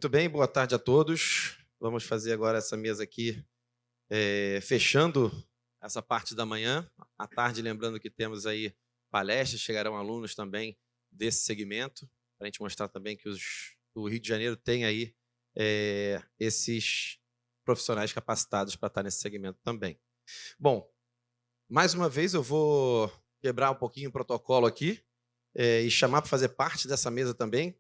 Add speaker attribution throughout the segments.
Speaker 1: Muito bem, boa tarde a todos. Vamos fazer agora essa mesa aqui, fechando essa parte da manhã. À tarde, lembrando que temos aí palestras, chegarão alunos também desse segmento, para a gente mostrar também que o Rio de Janeiro tem aí esses profissionais capacitados para estar nesse segmento também. Bom, mais uma vez eu vou quebrar um pouquinho o protocolo aqui e chamar para fazer parte dessa mesa também,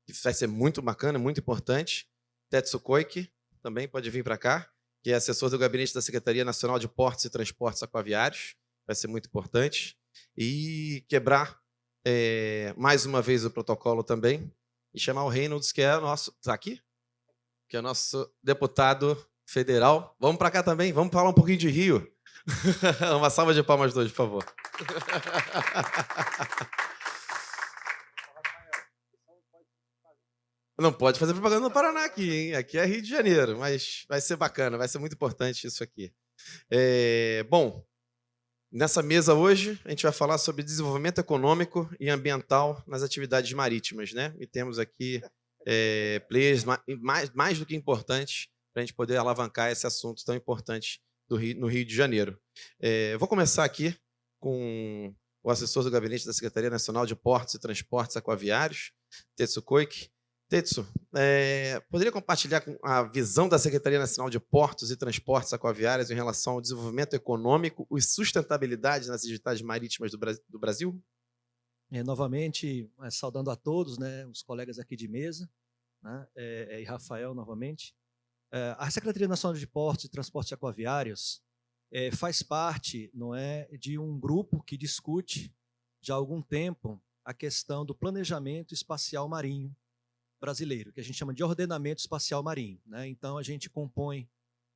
Speaker 1: que vai ser muito bacana, muito importante. Tetsu Koike também pode vir para cá, que é assessor do gabinete da Secretaria Nacional de Portos e Transportes Aquaviários, vai ser muito importante. E quebrar mais uma vez o protocolo também e chamar o Reynolds, que é nosso... Está aqui? Que é nosso deputado federal. Vamos para cá também, vamos falar um pouquinho de Rio. Uma salva de palmas dois, por favor. Não pode fazer propaganda no Paraná aqui, hein? Aqui é Rio de Janeiro, mas vai ser bacana, vai ser muito importante isso aqui. Bom, nessa mesa hoje a gente vai falar sobre desenvolvimento econômico e ambiental nas atividades marítimas, né? E temos aqui players mais do que importantes para a gente poder alavancar esse assunto tão importante no Rio de Janeiro. Vou começar aqui com o assessor do gabinete da Secretaria Nacional de Portos e Transportes Aquaviários, Tetsu Koike. Tetsu, poderia compartilhar a visão da Secretaria Nacional de Portos e Transportes Aquaviários em relação ao desenvolvimento econômico e sustentabilidade nas atividades marítimas do Brasil?
Speaker 2: Novamente, saudando a todos, né, os colegas aqui de mesa, né, e Rafael novamente. A Secretaria Nacional de Portos e Transportes Aquaviários faz parte, não é, de um grupo que discute já há algum tempo a questão do planejamento espacial marinho brasileiro, que a gente chama de ordenamento espacial marinho, né? Então a gente compõe,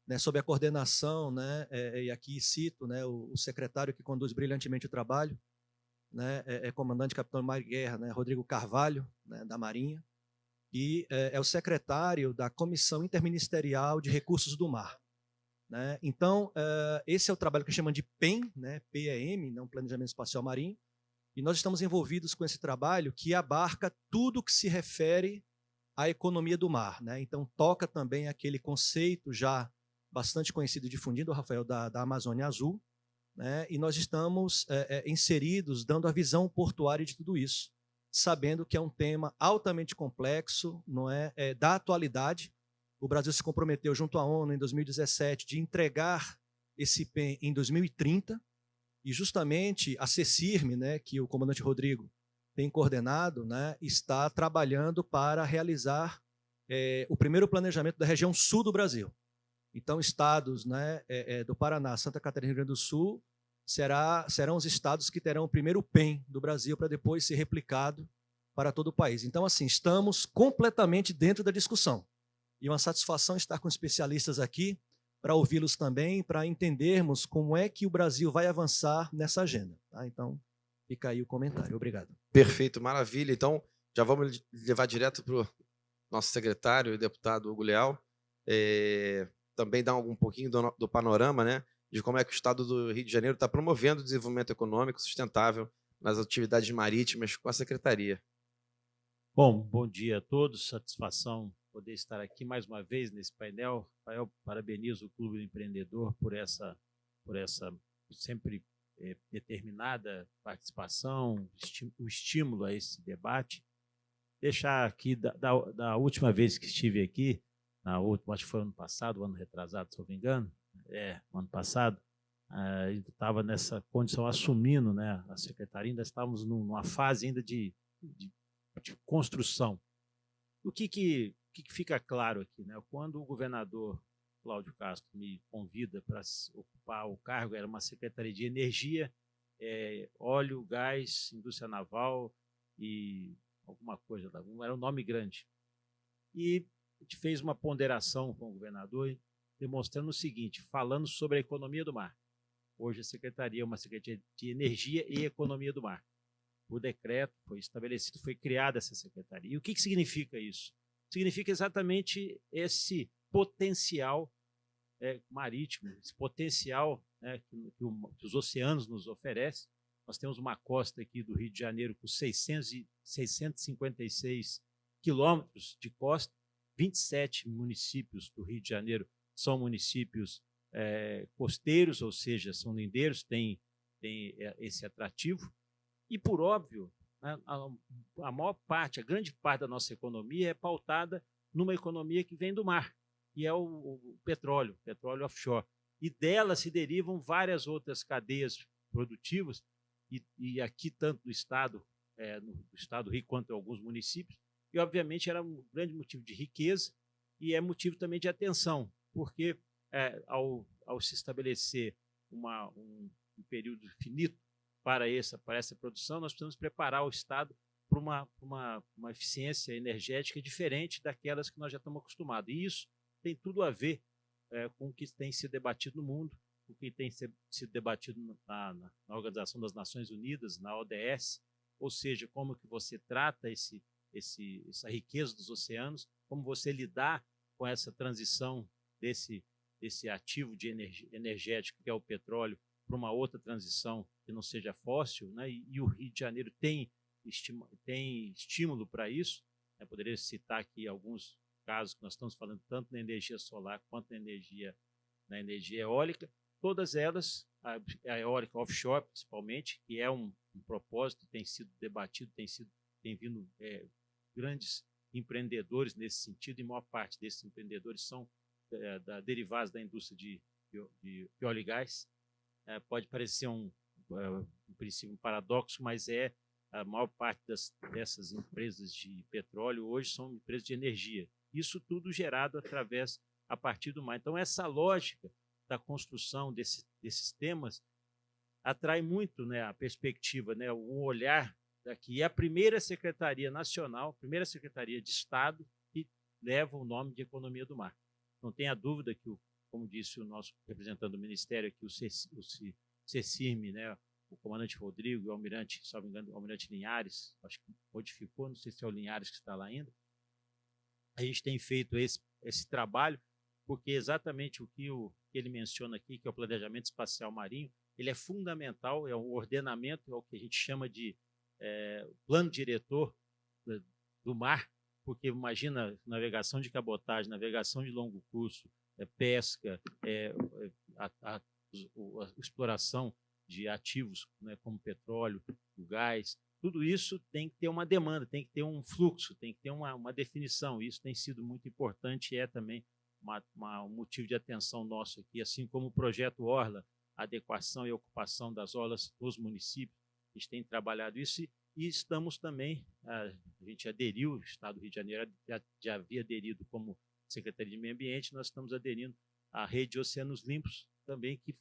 Speaker 2: né, sob a coordenação, né, e aqui cito, né, o secretário que conduz brilhantemente o trabalho, né, comandante capitão de mar e guerra, né, Rodrigo Carvalho, né, da Marinha, e é o secretário da Comissão Interministerial de Recursos do Mar, né? Então esse é o trabalho que chama de PEM, né, PEM, não Planejamento Espacial Marinho, e nós estamos envolvidos com esse trabalho que abarca tudo que se refere à economia do mar, né? Então toca também aquele conceito já bastante conhecido e difundido, Rafael, da Amazônia Azul, né? E nós estamos inseridos, dando a visão portuária de tudo isso, sabendo que é um tema altamente complexo, não é, da atualidade. O Brasil se comprometeu junto à ONU em 2017 de entregar esse PEM em 2030, e justamente a CECIRM, né, que o comandante Rodrigo tem coordenado, né, está trabalhando para realizar o primeiro planejamento da região sul do Brasil. Então, estados, né, do Paraná, Santa Catarina e Rio Grande do Sul serão os estados que terão o primeiro PEM do Brasil para depois ser replicado para todo o país. Então, assim, estamos completamente dentro da discussão. E uma satisfação estar com especialistas aqui para ouvi-los também, para entendermos como é que o Brasil vai avançar nessa agenda. Tá? Então, fica aí o comentário. Obrigado.
Speaker 1: Perfeito, maravilha. Então, já vamos levar direto para o nosso secretário e deputado Hugo Leal, também dar um pouquinho do panorama, né, de como é que o Estado do Rio de Janeiro está promovendo o desenvolvimento econômico sustentável nas atividades marítimas com a Secretaria.
Speaker 3: Bom dia a todos, satisfação poder estar aqui mais uma vez nesse painel. Rafael, parabenizo o Clube do Empreendedor por essa sempre determinada participação, o estímulo a esse debate. Deixar aqui, da última vez que estive aqui, acho que foi ano passado, ano retrasado, se eu não me engano, ano passado, a gente estava nessa condição, assumindo, né, a secretaria, ainda estávamos numa fase ainda de construção. O que fica claro aqui, né? Quando o governador Cláudio Castro me convida para ocupar o cargo, era uma secretaria de energia, óleo, gás, indústria naval e alguma coisa, era um nome grande. E a gente fez uma ponderação com o governador, demonstrando o seguinte, falando sobre a economia do mar. Hoje a secretaria é uma secretaria de energia e economia do mar. Por decreto, foi estabelecido, foi criada essa secretaria. E o que significa isso? Significa exatamente esse potencial marítimo, esse potencial, né, que os oceanos nos oferecem. Nós temos uma costa aqui do Rio de Janeiro com 656 quilômetros de costa, 27 municípios do Rio de Janeiro são municípios costeiros, ou seja, são lindeiros, tem esse atrativo. E, por óbvio, a maior parte, a grande parte da nossa economia é pautada numa economia que vem do mar, que é o petróleo offshore. E dela se derivam várias outras cadeias produtivas, e aqui, tanto no Estado do Rio quanto em alguns municípios, e, obviamente, era um grande motivo de riqueza e é motivo também de atenção, porque ao se estabelecer um período finito para essa produção, nós precisamos preparar o Estado para uma eficiência energética diferente daquelas que nós já estamos acostumados. E isso tem tudo a ver com o que tem sido debatido no mundo, o que tem sido debatido na Organização das Nações Unidas, na ODS, ou seja, como que você trata essa riqueza dos oceanos, como você lidar com essa transição desse ativo de energético, que é o petróleo, para uma outra transição que não seja fóssil, né? E o Rio de Janeiro tem estímulo para isso. Eu poderia citar aqui alguns casos que nós estamos falando tanto na energia solar quanto na energia eólica, todas elas, a eólica offshore principalmente, que é um propósito, tem sido debatido, tem vindo grandes empreendedores nesse sentido, e a maior parte desses empreendedores são derivados da indústria de óleo e gás. Pode parecer um princípio, um paradoxo, mas a maior parte dessas empresas de petróleo hoje são empresas de energia. Isso tudo gerado a partir do mar. Então, essa lógica da construção desses temas atrai muito, né, a perspectiva, né, o olhar daqui. É a primeira Secretaria Nacional, primeira Secretaria de Estado que leva o nome de Economia do Mar. Não tenha dúvida que, como disse o nosso representante do Ministério aqui, o CECIRM, né, o comandante Rodrigo, o almirante, se não me engano, o almirante Linhares, acho que modificou, não sei se é o Linhares que está lá ainda. A gente tem feito esse trabalho, porque exatamente o que ele menciona aqui, que é o planejamento espacial marinho, ele é fundamental, é um ordenamento, é o que a gente chama de plano diretor do mar, porque imagina navegação de cabotagem, navegação de longo curso, pesca, a exploração de ativos, né, como petróleo, o gás, tudo isso tem que ter uma demanda, tem que ter um fluxo, tem que ter uma definição. Isso tem sido muito importante e é também um motivo de atenção nosso aqui, assim como o projeto Orla, adequação e ocupação das orlas dos municípios. A gente tem trabalhado isso e estamos também, a gente aderiu, o Estado do Rio de Janeiro já havia aderido como Secretaria de Meio Ambiente, nós estamos aderindo à Rede de Oceanos Limpos também, que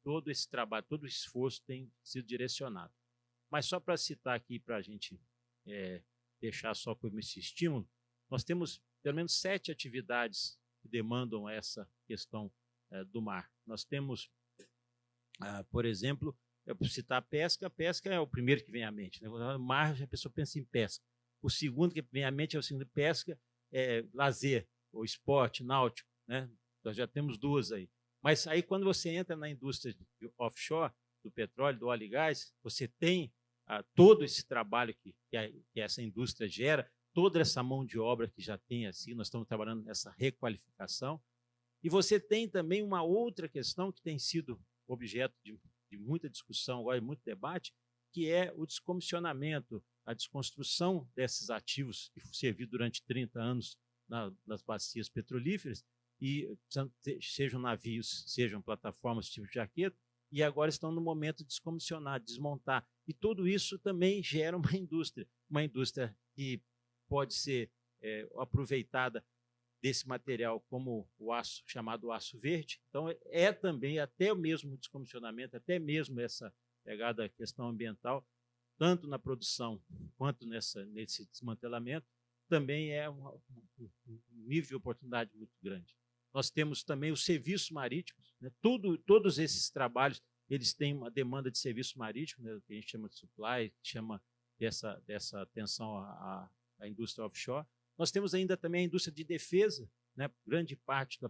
Speaker 3: todo esse trabalho, todo o esforço tem sido direcionado. Mas só para citar aqui, para a gente deixar só como esse estímulo, nós temos pelo menos 7 atividades que demandam essa questão do mar. Nós temos, por exemplo, eu vou citar a pesca é o primeiro que vem à mente, né? Mar, a pessoa pensa em pesca. O segundo que vem à mente é o segundo, pesca, lazer, ou esporte, náutico, né? Nós já temos 2 aí. Mas aí, quando você entra na indústria offshore, do petróleo, do óleo e gás, você tem todo esse trabalho que essa indústria gera, toda essa mão de obra que já tem, assim, nós estamos trabalhando nessa requalificação. E você tem também uma outra questão que tem sido objeto de muita discussão, agora, muito debate, que é o descomissionamento, a desconstrução desses ativos que serviram durante 30 anos nas bacias petrolíferas, e sejam navios, sejam plataformas tipo jaqueta, e agora estão no momento de descomissionar, desmontar. E tudo isso também gera uma indústria que pode ser aproveitada desse material como o aço, chamado aço verde. Então, também até o mesmo descomissionamento, até mesmo essa pegada à questão ambiental, tanto na produção quanto nesse desmantelamento, também é um nível de oportunidade muito grande. Nós temos também os serviços marítimos, né? Todos esses trabalhos, eles têm uma demanda de serviço marítimo, né? Que a gente chama de supply, que chama dessa atenção à indústria offshore. Nós temos ainda também a indústria de defesa, né? Grande parte do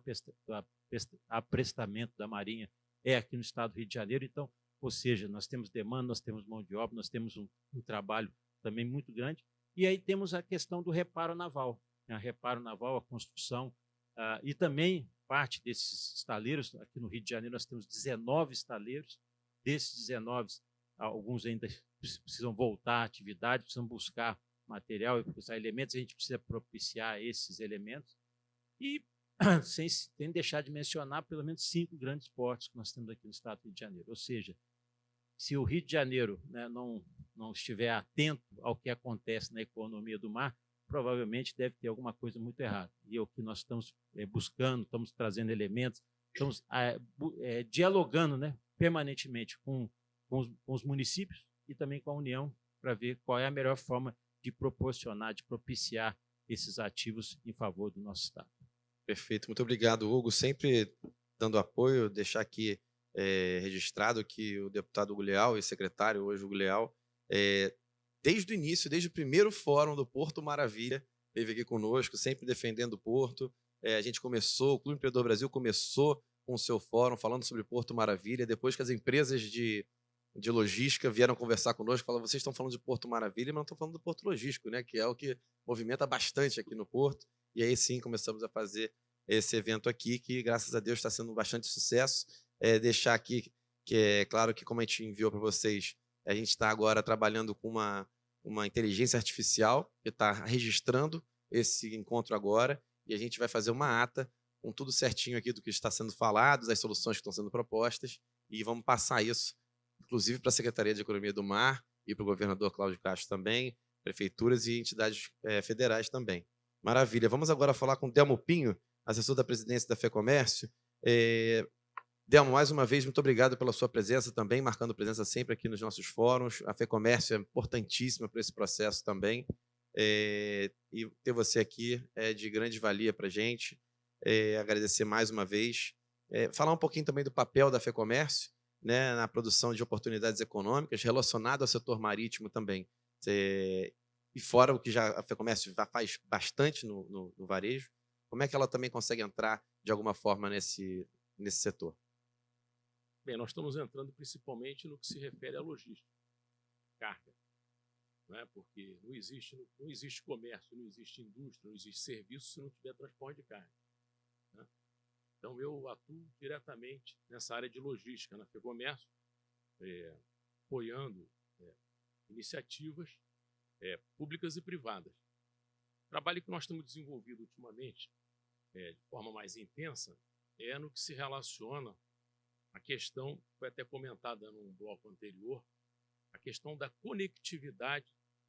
Speaker 3: aprestamento da Marinha é aqui no estado do Rio de Janeiro, então, ou seja, nós temos demanda, nós temos mão de obra, nós temos um trabalho também muito grande, e aí temos a questão do reparo naval. a reparo naval, a construção, e também parte desses estaleiros, aqui no Rio de Janeiro nós temos 19 estaleiros, desses 19, alguns ainda precisam voltar à atividade, precisam buscar material e buscar elementos, a gente precisa propiciar esses elementos, e sem deixar de mencionar pelo menos 5 grandes portos que nós temos aqui no estado do Rio de Janeiro, ou seja, se o Rio de Janeiro, né, não estiver atento ao que acontece na economia do mar, provavelmente deve ter alguma coisa muito errada. E é o que nós estamos buscando, estamos trazendo elementos, estamos dialogando, né, permanentemente com os municípios e também com a União, para ver qual é a melhor forma de proporcionar, de propiciar esses ativos em favor do nosso estado.
Speaker 1: Perfeito, muito obrigado, Hugo. Sempre dando apoio, deixar aqui registrado que o deputado Hugo Leal e secretário hoje, Hugo Leal, desde o início, desde o primeiro fórum do Porto Maravilha, esteve aqui conosco, sempre defendendo o Porto. A gente começou, o Clube Empreendedor Brasil começou com o seu fórum falando sobre Porto Maravilha, depois que as empresas de logística vieram conversar conosco, falaram, vocês estão falando de Porto Maravilha, mas não estão falando do Porto Logístico, né, que é o que movimenta bastante aqui no Porto, e aí sim começamos a fazer esse evento aqui, que graças a Deus está sendo bastante sucesso. Deixar aqui que é claro que, como a gente enviou para vocês, a gente está agora trabalhando com uma inteligência artificial que está registrando esse encontro agora, e a gente vai fazer uma ata com tudo certinho aqui do que está sendo falado, as soluções que estão sendo propostas, e vamos passar isso, inclusive para a Secretaria de Economia do Mar e para o governador Cláudio Castro também, prefeituras e entidades federais também. Maravilha. Vamos agora falar com o Delmo Pinho, assessor da presidência da FEComércio. Delmo, mais uma vez, muito obrigado pela sua presença também, marcando presença sempre aqui nos nossos fóruns. A FEComércio é importantíssima para esse processo também. E ter você aqui é de grande valia para a gente. Agradecer mais uma vez. Falar um pouquinho também do papel da FEComércio, né, na produção de oportunidades econômicas, relacionado ao setor marítimo também. E fora o que já a FEComércio já faz bastante no varejo, como é que ela também consegue entrar, de alguma forma, nesse setor?
Speaker 4: Bem, nós estamos entrando principalmente no que se refere à logística, carga, né? Porque não existe comércio, não existe indústria, não existe serviço se não tiver transporte de carga, né? Então, eu atuo diretamente nessa área de logística na FEComércio, apoiando iniciativas públicas e privadas. O trabalho que nós temos desenvolvido ultimamente, de forma mais intensa, é no que se relaciona à questão, que foi até comentada num bloco anterior, a questão da conectividade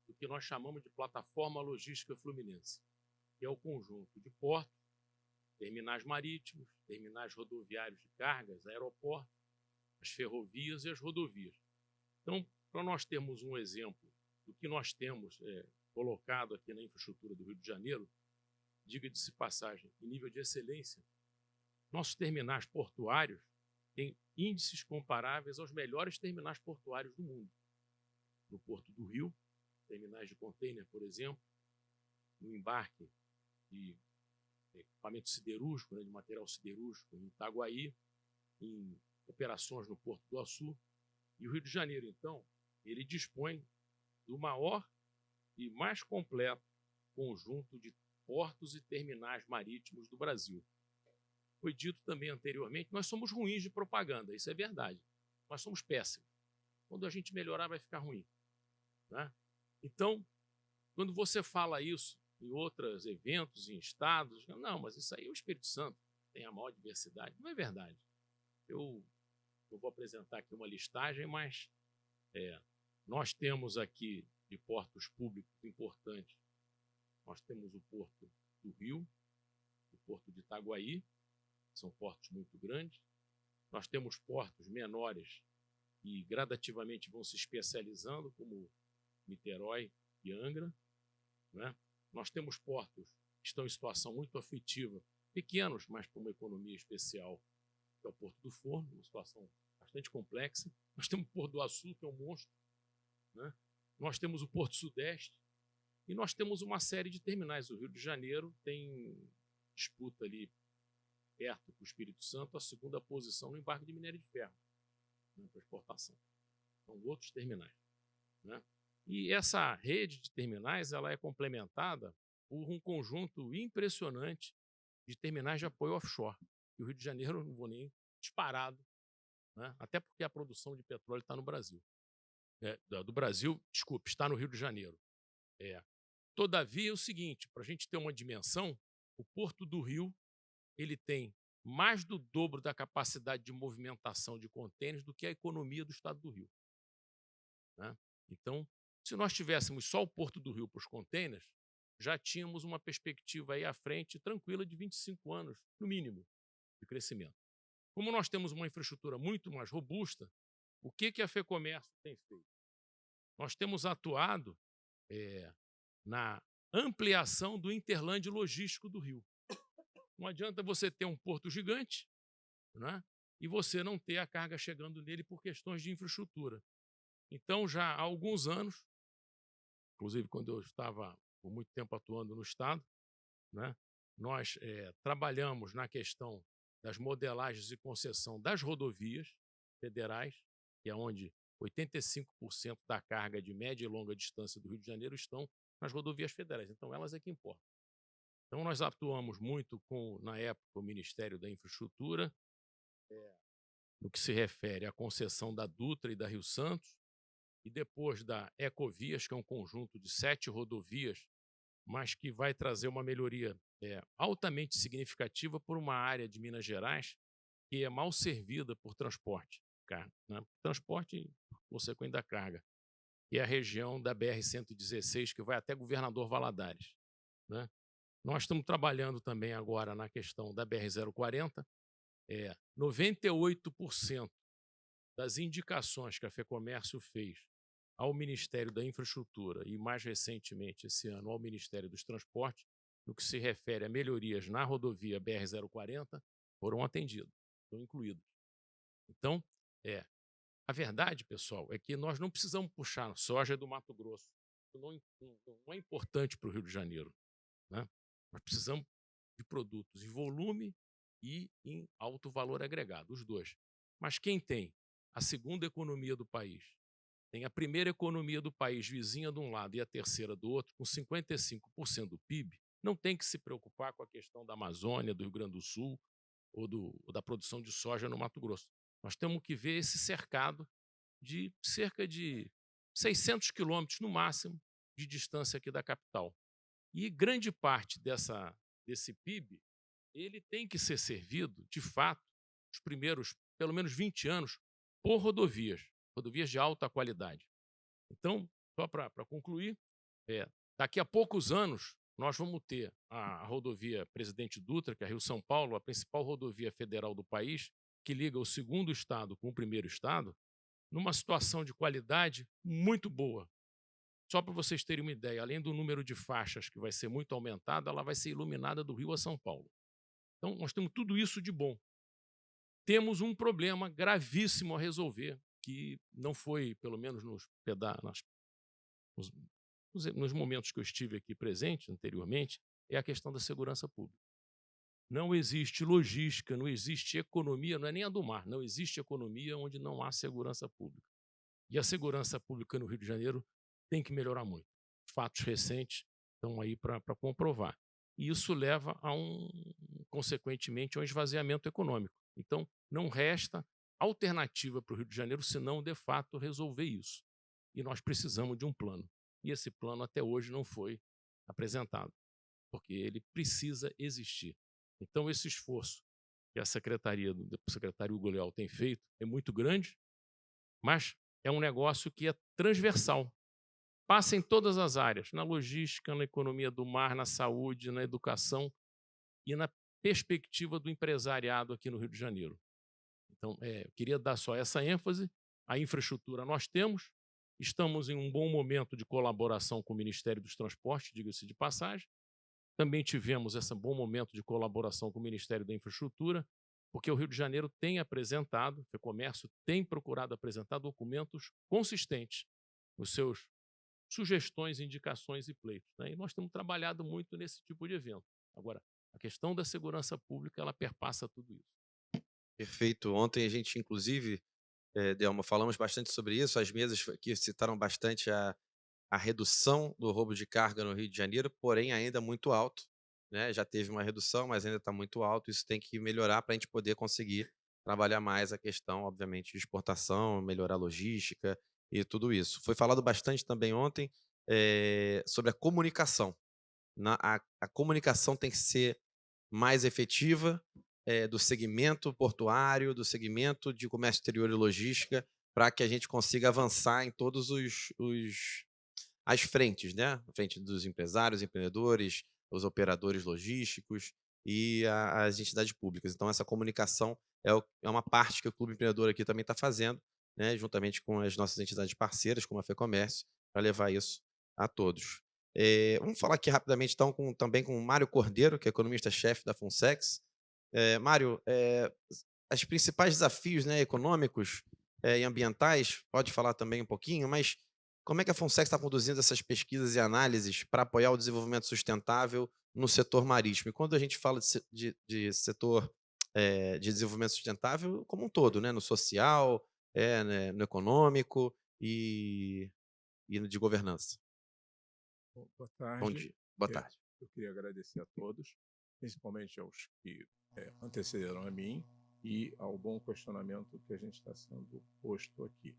Speaker 4: do que nós chamamos de plataforma logística fluminense, que é o conjunto de portos, terminais marítimos, terminais rodoviários de cargas, aeroportos, as ferrovias e as rodovias. Então, para nós termos um exemplo do que nós temos colocado aqui na infraestrutura do Rio de Janeiro, diga-se passagem, em nível de excelência, nossos terminais portuários têm índices comparáveis aos melhores terminais portuários do mundo. No Porto do Rio, terminais de container, por exemplo, no embarque de equipamento siderúrgico, né, de material siderúrgico em Itaguaí, em operações no Porto do Açu. E o Rio de Janeiro, então, ele dispõe do maior e mais completo conjunto de portos e terminais marítimos do Brasil. Foi dito também anteriormente, nós somos ruins de propaganda, isso é verdade. Nós somos péssimos. Quando a gente melhorar, vai ficar ruim, né? Então, quando você fala isso em outros eventos, em estados, não, mas isso aí é o Espírito Santo, tem a maior diversidade. Não é verdade. Eu vou apresentar aqui uma listagem, mas nós temos aqui de portos públicos importantes, nós temos o Porto do Rio, o Porto de Itaguaí, são portos muito grandes. Nós temos portos menores e gradativamente vão se especializando, como Niterói e Angra, né? Nós temos portos que estão em situação muito aflitiva, pequenos, mas para uma economia especial, que é o Porto do Forno, uma situação bastante complexa. Nós temos o Porto do Açu, que é um monstro, né? Nós temos o Porto Sudeste e nós temos uma série de terminais. O Rio de Janeiro tem disputa ali perto com o Espírito Santo a segunda posição no embarque de minério de ferro, né, para exportação. São outros terminais, né? E essa rede de terminais ela é complementada por um conjunto impressionante de terminais de apoio offshore. E o Rio de Janeiro, não vou nem disparado, né? Até porque a produção de petróleo está no Brasil. Do Brasil, desculpe, está no Rio de Janeiro. Todavia, é o seguinte, para a gente ter uma dimensão, o Porto do Rio ele tem mais do dobro da capacidade de movimentação de contêineres do que a economia do estado do Rio, né? Então, se nós tivéssemos só o Porto do Rio para os contêineres, já tínhamos uma perspectiva aí à frente tranquila de 25 anos, no mínimo, de crescimento. Como nós temos uma infraestrutura muito mais robusta, o que a FEComércio tem feito? Nós temos atuado na ampliação do interland logístico do Rio. Não adianta você ter um porto gigante, né, e você não ter a carga chegando nele por questões de infraestrutura. Então, já há alguns anos, inclusive quando eu estava por muito tempo atuando no Estado, né, nós trabalhamos na questão das modelagens de concessão das rodovias federais, que é onde 85% da carga de média e longa distância do Rio de Janeiro estão nas rodovias federais. Então, elas é que importam. Então, nós atuamos muito com, na época, o Ministério da Infraestrutura, no que se refere à concessão da Dutra e da Rio Santos, e depois da Ecovias, que é um conjunto de 7 rodovias, mas que vai trazer uma melhoria altamente significativa por uma área de Minas Gerais que é mal servida por transporte, né? Transporte consequente da carga, que é a região da BR-116, que vai até Governador Valadares, né? Nós estamos trabalhando também agora na questão da BR-040. 98% das indicações que a FEComércio fez ao Ministério da Infraestrutura e, mais recentemente, esse ano, ao Ministério dos Transportes, no que se refere a melhorias na rodovia BR-040, foram atendidas, estão incluídos. Então, a verdade, pessoal, é que nós não precisamos puxar soja do Mato Grosso. Isso não é importante para o Rio de Janeiro, né? Nós precisamos de produtos em volume e em alto valor agregado, os dois. Mas quem tem a segunda economia do país, tem a primeira economia do país vizinha de um lado e a terceira do outro, com 55% do PIB, não tem que se preocupar com a questão da Amazônia, do Rio Grande do Sul ou da produção de soja no Mato Grosso. Nós temos que ver esse cercado de cerca de 600 quilômetros, no máximo, de distância aqui da capital. E grande parte desse PIB, ele tem que ser servido, de fato, os primeiros, pelo menos 20 anos, por rodovias de alta qualidade. Então, só para concluir, daqui a poucos anos, nós vamos ter a rodovia Presidente Dutra, que é a Rio-São Paulo, a principal rodovia federal do país, que liga o segundo estado com o primeiro estado, numa situação de qualidade muito boa. Só para vocês terem uma ideia, além do número de faixas que vai ser muito aumentado, ela vai ser iluminada do Rio a São Paulo. Então, nós temos tudo isso de bom. Temos um problema gravíssimo a resolver, que não foi, pelo menos nos momentos que eu estive aqui presente anteriormente, é a questão da segurança pública. Não existe logística, não existe economia, não é nem a do mar, não existe economia onde não há segurança pública. E a segurança pública no Rio de Janeiro tem que melhorar muito. Fatos recentes estão aí para comprovar. E isso leva consequentemente, a um esvaziamento econômico. Então, não resta alternativa para o Rio de Janeiro senão, de fato, resolver isso. E nós precisamos de um plano. E esse plano até hoje não foi apresentado, porque ele precisa existir. Então, esse esforço que a secretaria do secretário Hugo Leal tem feito é muito grande, mas é um negócio que é transversal. Passa em todas as áreas, na logística, na economia do mar, na saúde, na educação e na perspectiva do empresariado aqui no Rio de Janeiro. Então, eu queria dar só essa ênfase. A infraestrutura nós temos, estamos em um bom momento de colaboração com o Ministério dos Transportes, diga-se de passagem. Também tivemos esse bom momento de colaboração com o Ministério da Infraestrutura, porque o Rio de Janeiro tem apresentado, o FEComércio tem procurado apresentar documentos consistentes nos seus sugestões, indicações e pleitos, né? E nós temos trabalhado muito nesse tipo de evento. Agora, a questão da segurança pública, ela perpassa tudo isso.
Speaker 1: Perfeito. Ontem a gente, inclusive, Delma, falamos bastante sobre isso. As mesas aqui citaram bastante a a redução do roubo de carga no Rio de Janeiro, porém ainda muito alto, né? Já teve uma redução, mas ainda está muito alto. Isso tem que melhorar para a gente poder conseguir trabalhar mais a questão, obviamente, de exportação, melhorar a logística e tudo isso. Foi falado bastante também ontem sobre a comunicação. A comunicação tem que ser mais efetiva do segmento portuário, do segmento de comércio exterior e logística, para que a gente consiga avançar em todos as frentes, né? A frente dos empresários, empreendedores, os operadores logísticos e as entidades públicas. Então, essa comunicação é uma parte que o Clube Empreendedor aqui também está fazendo, né? Juntamente com as nossas entidades parceiras, como a FEComércio, para levar isso a todos. Vamos falar aqui rapidamente, então, também com o Mário Cordeiro, que é economista-chefe da Funsex. Mário, os principais desafios, né, econômicos e ambientais, pode falar também um pouquinho, mas como é que a Funsex está conduzindo essas pesquisas e análises para apoiar o desenvolvimento sustentável no setor marítimo? E quando a gente fala de setor de desenvolvimento sustentável como um todo, né, no social, né, no econômico e de governança.
Speaker 5: Bom, boa
Speaker 1: Bom
Speaker 5: tarde.
Speaker 1: dia. Boa tarde.
Speaker 5: Eu queria agradecer a todos, principalmente aos que antecederam a mim e ao bom questionamento que a gente está sendo posto aqui.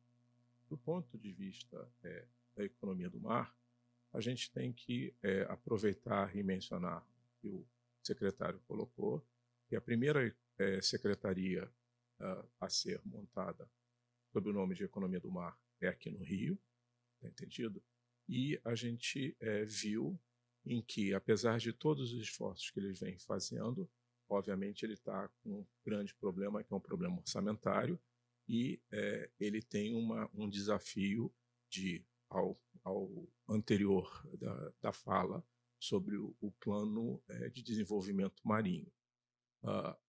Speaker 5: Do ponto de vista da economia do mar, a gente tem que aproveitar e mencionar o que o secretário colocou, que a primeira secretaria a ser montada sob o nome de Economia do Mar é aqui no Rio, tá entendido? E a gente viu em que, apesar de todos os esforços que ele vem fazendo, obviamente ele está com um grande problema, que é um problema orçamentário, e ele tem um desafio ao anterior da fala sobre o plano de desenvolvimento marinho.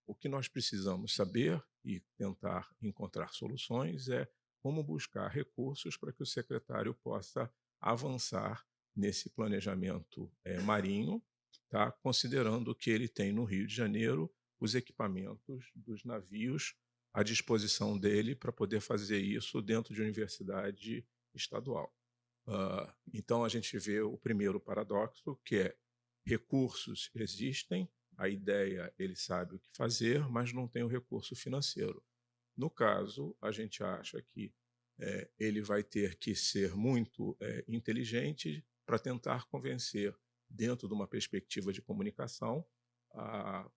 Speaker 5: O que nós precisamos saber e tentar encontrar soluções é como buscar recursos para que o secretário possa avançar nesse planejamento marinho, tá? Considerando que ele tem no Rio de Janeiro os equipamentos dos navios à disposição dele para poder fazer isso dentro de universidade estadual. Então, a gente vê o primeiro paradoxo, que é recursos existem, a ideia ele sabe o que fazer, mas não tem o recurso financeiro. No caso, a gente acha que ele vai ter que ser muito inteligente para tentar convencer, dentro de uma perspectiva de comunicação,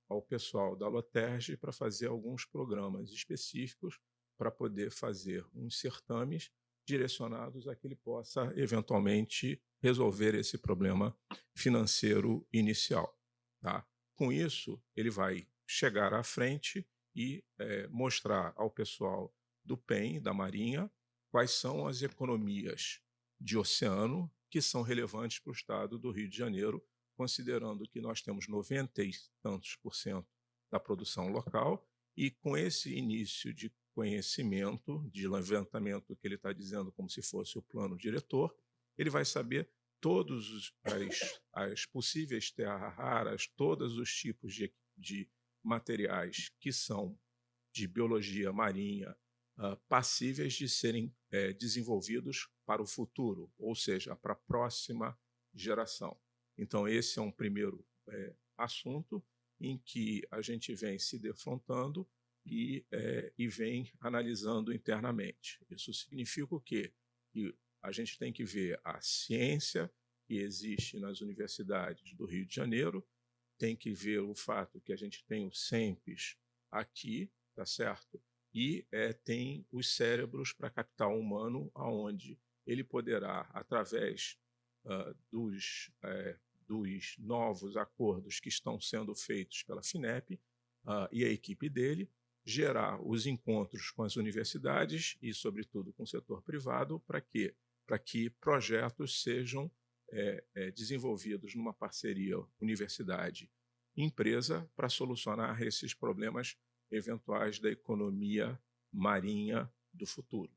Speaker 5: ao pessoal da Loterge para fazer alguns programas específicos para poder fazer uns certames direcionados a que ele possa, eventualmente, resolver esse problema financeiro inicial. Tá? Com isso, ele vai chegar à frente e mostrar ao pessoal do PEN, da Marinha, quais são as economias de oceano que são relevantes para o estado do Rio de Janeiro, considerando que nós temos 90 e tantos % da produção local, e com esse início de conhecimento, de levantamento que ele está dizendo como se fosse o plano diretor, ele vai saber todos as possíveis terras raras, todos os tipos de materiais que são de biologia marinha passíveis de serem desenvolvidos para o futuro, ou seja, para a próxima geração. Então, esse é um primeiro assunto em que a gente vem se defrontando e vem analisando internamente. Isso significa o quê? Que a gente tem que ver a ciência que existe nas universidades do Rio de Janeiro, tem que ver o fato que a gente tem o SEMPES aqui, tá certo? E tem os cérebros para capital humano, aonde ele poderá, através dos novos acordos que estão sendo feitos pela FINEP e a equipe dele, gerar os encontros com as universidades e, sobretudo, com o setor privado, para quê? Para que projetos sejam desenvolvidos numa parceria universidade-empresa para solucionar esses problemas eventuais da economia marinha do futuro.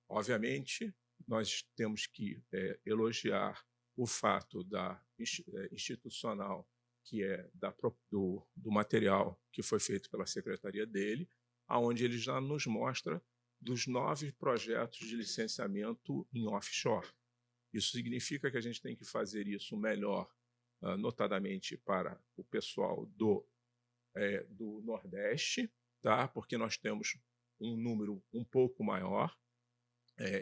Speaker 5: Obviamente, nós temos que elogiar o fato da institucional, que é do material que foi feito pela secretaria dele, aonde ele já nos mostra dos 9 projetos de licenciamento em offshore. Isso significa que a gente tem que fazer isso melhor, notadamente para o pessoal do Nordeste, tá? Porque nós temos um número um pouco maior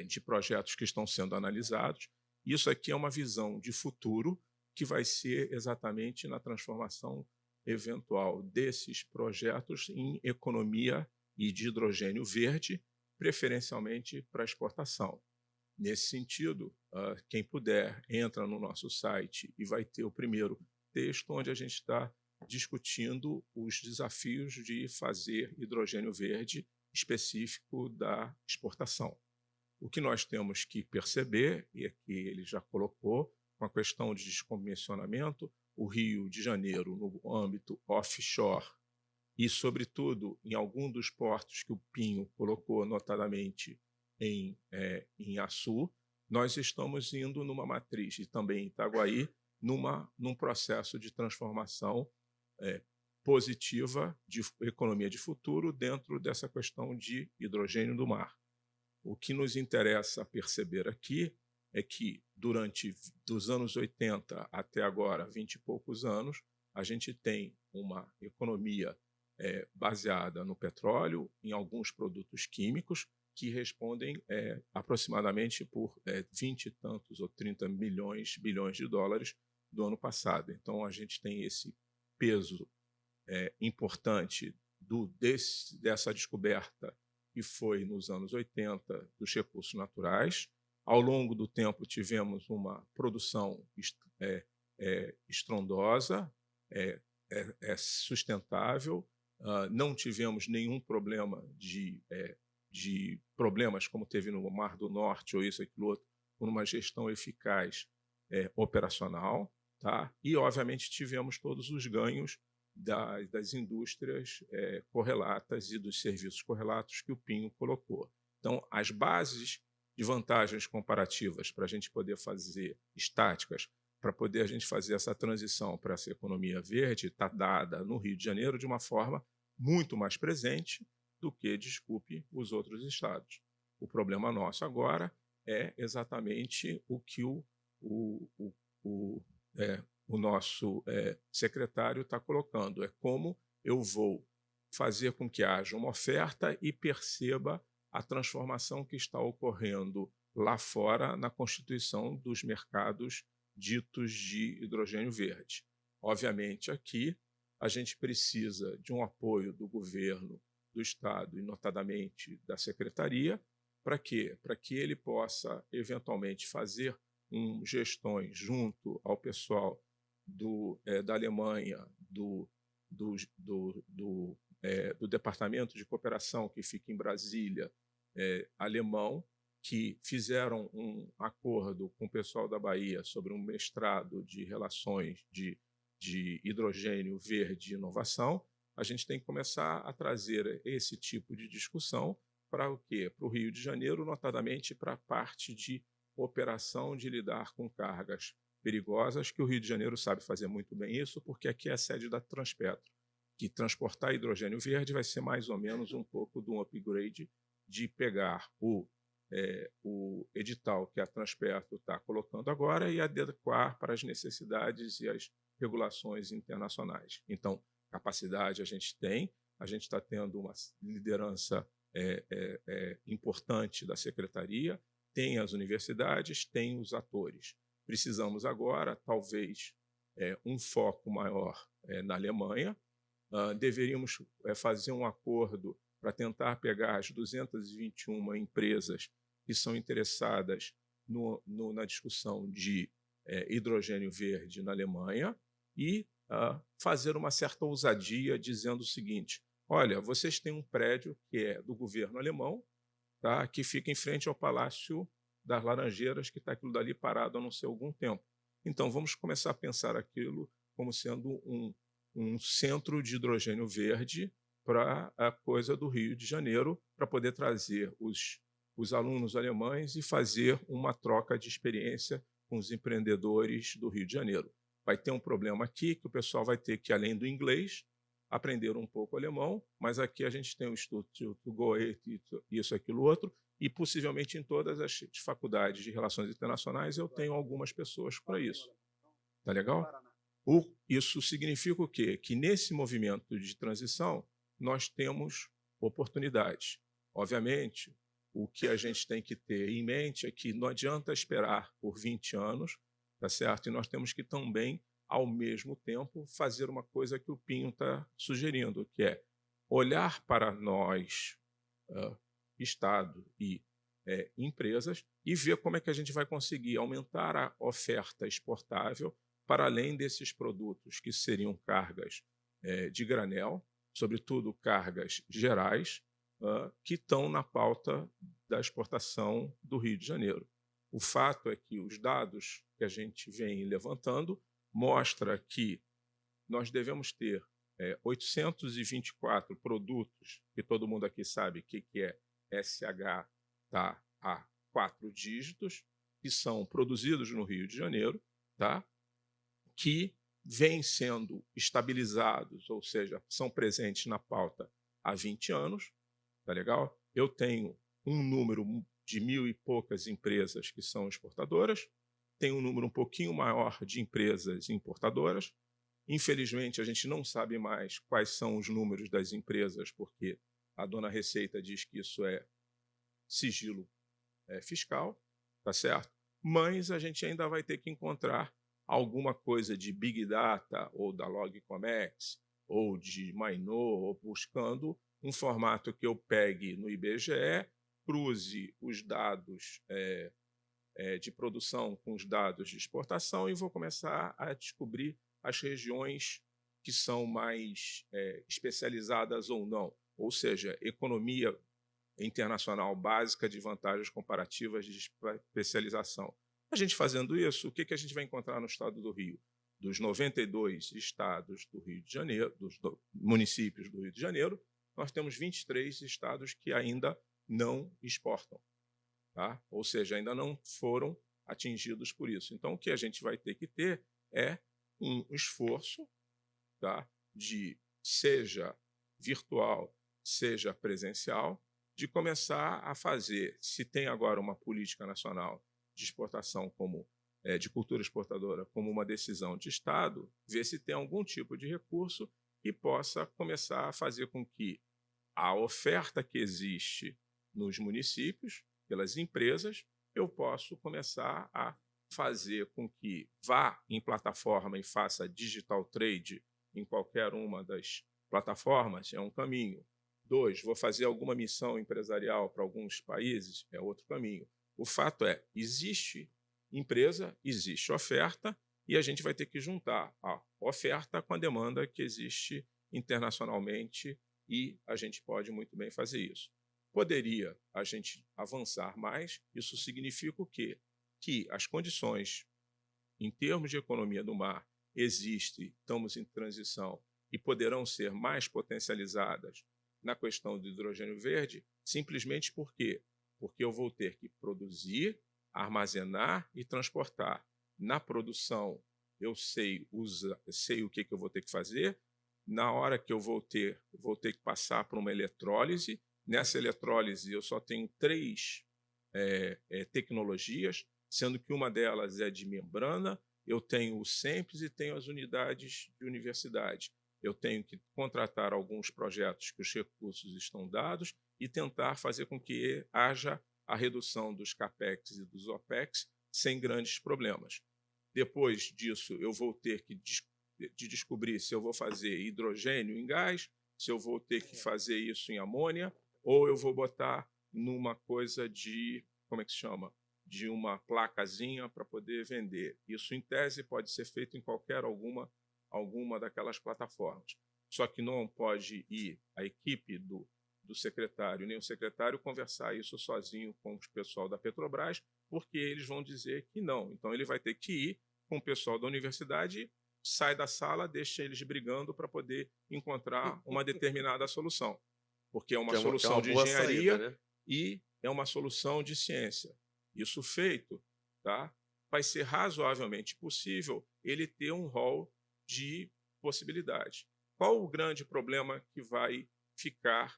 Speaker 5: de projetos que estão sendo analisados. Isso aqui é uma visão de futuro que vai ser exatamente na transformação eventual desses projetos em economia e de hidrogênio verde, preferencialmente para exportação. Nesse sentido, quem puder, entra no nosso site e vai ter o primeiro texto onde a gente está discutindo os desafios de fazer hidrogênio verde específico da exportação. O que nós temos que perceber, e aqui ele já colocou, com a questão de descomissionamento, o Rio de Janeiro, no âmbito offshore, e, sobretudo, em algum dos portos que o Pinho colocou, notadamente em Açu, nós estamos indo numa matriz, e também em Itaguaí, num processo de transformação positiva de economia de futuro dentro dessa questão de hidrogênio do mar. O que nos interessa perceber aqui é que, durante dos anos 80 até agora, 20 e poucos anos, a gente tem uma economia baseada no petróleo, em alguns produtos químicos, que respondem aproximadamente por 20 e tantos ou 30 bilhões de dólares do ano passado. Então, a gente tem esse peso importante dessa descoberta que foi nos anos 80 dos recursos naturais. Ao longo do tempo, tivemos uma produção estrondosa, sustentável, não tivemos nenhum problema de problemas como teve no Mar do Norte ou isso, aquilo outro, por uma gestão eficaz operacional, tá? E, obviamente, tivemos todos os ganhos das indústrias correlatas e dos serviços correlatos que o Pinho colocou. Então, as bases de vantagens comparativas para a gente poder fazer estáticas, para poder a gente fazer essa transição para essa economia verde, está dada no Rio de Janeiro de uma forma muito mais presente do que, desculpe, os outros estados. O problema nosso agora é exatamente o que o nosso secretário está colocando. É como eu vou fazer com que haja uma oferta e perceba a transformação que está ocorrendo lá fora na constituição dos mercados ditos de hidrogênio verde. Obviamente, aqui a gente precisa de um apoio do governo, do Estado e, notadamente, da Secretaria. Para quê? Para que ele possa, eventualmente, fazer gestões junto ao pessoal da Alemanha, do Departamento de Cooperação, que fica em Brasília, alemão, que fizeram um acordo com o pessoal da Bahia sobre um mestrado de relações de hidrogênio verde e inovação. A gente tem que começar a trazer esse tipo de discussão para o quê? Para o Rio de Janeiro, notadamente para a parte de operação de lidar com cargas perigosas, que o Rio de Janeiro sabe fazer muito bem isso, porque aqui é a sede da Transpetro, que transportar hidrogênio verde vai ser mais ou menos um pouco de um upgrade de pegar o edital que a Transpetro está colocando agora e adequar para as necessidades e as regulações internacionais. Então, capacidade a gente está tendo uma liderança importante da Secretaria, tem as universidades, tem os atores. Precisamos agora, talvez, um foco maior na Alemanha. Deveríamos fazer um acordo para tentar pegar as 221 empresas que são interessadas na discussão de hidrogênio verde na Alemanha e fazer uma certa ousadia dizendo o seguinte: olha, vocês têm um prédio que é do governo alemão, tá, que fica em frente ao Palácio das Laranjeiras, que está aquilo dali parado há não sei algum tempo. Então, vamos começar a pensar aquilo como sendo um centro de hidrogênio verde para a coisa do Rio de Janeiro, para poder trazer os alunos alemães e fazer uma troca de experiência com os empreendedores do Rio de Janeiro. Vai ter um problema aqui que o pessoal vai ter que, além do inglês, aprender um pouco alemão, mas aqui a gente tem o Instituto Goethe, isso, aquilo, outro, e possivelmente em todas as faculdades de Relações Internacionais eu tenho algumas pessoas para isso. Tá legal? Isso significa o quê? Que nesse movimento de transição nós temos oportunidades. Obviamente, o que a gente tem que ter em mente é que não adianta esperar por 20 anos, tá certo? E nós temos que também, ao mesmo tempo, fazer uma coisa que o Pinho está sugerindo, que é olhar para nós, Estado e empresas, e ver como é que a gente vai conseguir aumentar a oferta exportável para além desses produtos que seriam cargas de granel, sobretudo cargas gerais, que estão na pauta da exportação do Rio de Janeiro. O fato é que os dados que a gente vem levantando mostram que nós devemos ter 824 produtos, que todo mundo aqui sabe o que é SH, tá, a 4 dígitos, que são produzidos no Rio de Janeiro, tá, que vêm sendo estabilizados, ou seja, são presentes na pauta há 20 anos, tá legal? Eu tenho um número de 1.000 e poucas empresas que são exportadoras, tenho um número um pouquinho maior de empresas importadoras. Infelizmente, a gente não sabe mais quais são os números das empresas, porque a dona Receita diz que isso é sigilo fiscal, tá certo? Mas a gente ainda vai ter que encontrar alguma coisa de Big Data, ou da Logcomex, ou de Mainô, ou buscando um formato que eu pegue no IBGE, cruze os dados de produção com os dados de exportação e vou começar a descobrir as regiões que são mais especializadas ou não, ou seja, economia internacional básica de vantagens comparativas de especialização. A gente fazendo isso, o que a gente vai encontrar no estado do Rio? Dos 92 estados do Rio de Janeiro, dos municípios do Rio de Janeiro, nós temos 23 estados que ainda não exportam, tá? Ou seja, ainda não foram atingidos por isso. Então, o que a gente vai ter que ter é um esforço, tá, de, seja virtual, seja presencial, de começar a fazer, se tem agora uma política nacional de exportação de cultura exportadora como uma decisão de Estado, ver se tem algum tipo de recurso que possa começar a fazer com que a oferta que existe nos municípios, pelas empresas, eu possa começar a fazer com que vá em plataforma e faça digital trade em qualquer uma das plataformas, é um caminho. 2, vou fazer alguma missão empresarial para alguns países, é outro caminho. O fato é, existe empresa, existe oferta, e a gente vai ter que juntar a oferta com a demanda que existe internacionalmente, e a gente pode muito bem fazer isso. Poderia a gente avançar mais, isso significa o quê? Que as condições, em termos de economia do mar, existem, estamos em transição, e poderão ser mais potencializadas na questão do hidrogênio verde, simplesmente por quê? Porque eu vou ter que produzir, armazenar e transportar. Na produção, eu sei o que eu vou ter que fazer. Na hora que eu vou ter que passar por uma eletrólise. Nessa eletrólise, eu só tenho 3 tecnologias, sendo que uma delas é de membrana, eu tenho o SEMPES e tenho as unidades de universidade. Eu tenho que contratar alguns projetos que os recursos estão dados e tentar fazer com que haja a redução dos CAPEX e dos OPEX sem grandes problemas. Depois disso, eu vou ter que descobrir se eu vou fazer hidrogênio em gás, se eu vou ter que fazer isso em amônia, ou eu vou botar numa coisa de, como é que se chama? De uma placazinha para poder vender. Isso, em tese, pode ser feito em qualquer alguma daquelas plataformas. Só que não pode ir a equipe do secretário, nem o secretário conversar isso sozinho com o pessoal da Petrobras, porque eles vão dizer que não. Então, ele vai ter que ir com o pessoal da universidade, sai da sala, deixa eles brigando para poder encontrar uma determinada solução. Porque é uma solução de engenharia saída, né? E é uma solução de ciência. Isso feito, tá? Vai ser razoavelmente possível ele ter um rol de possibilidades. Qual o grande problema que vai ficar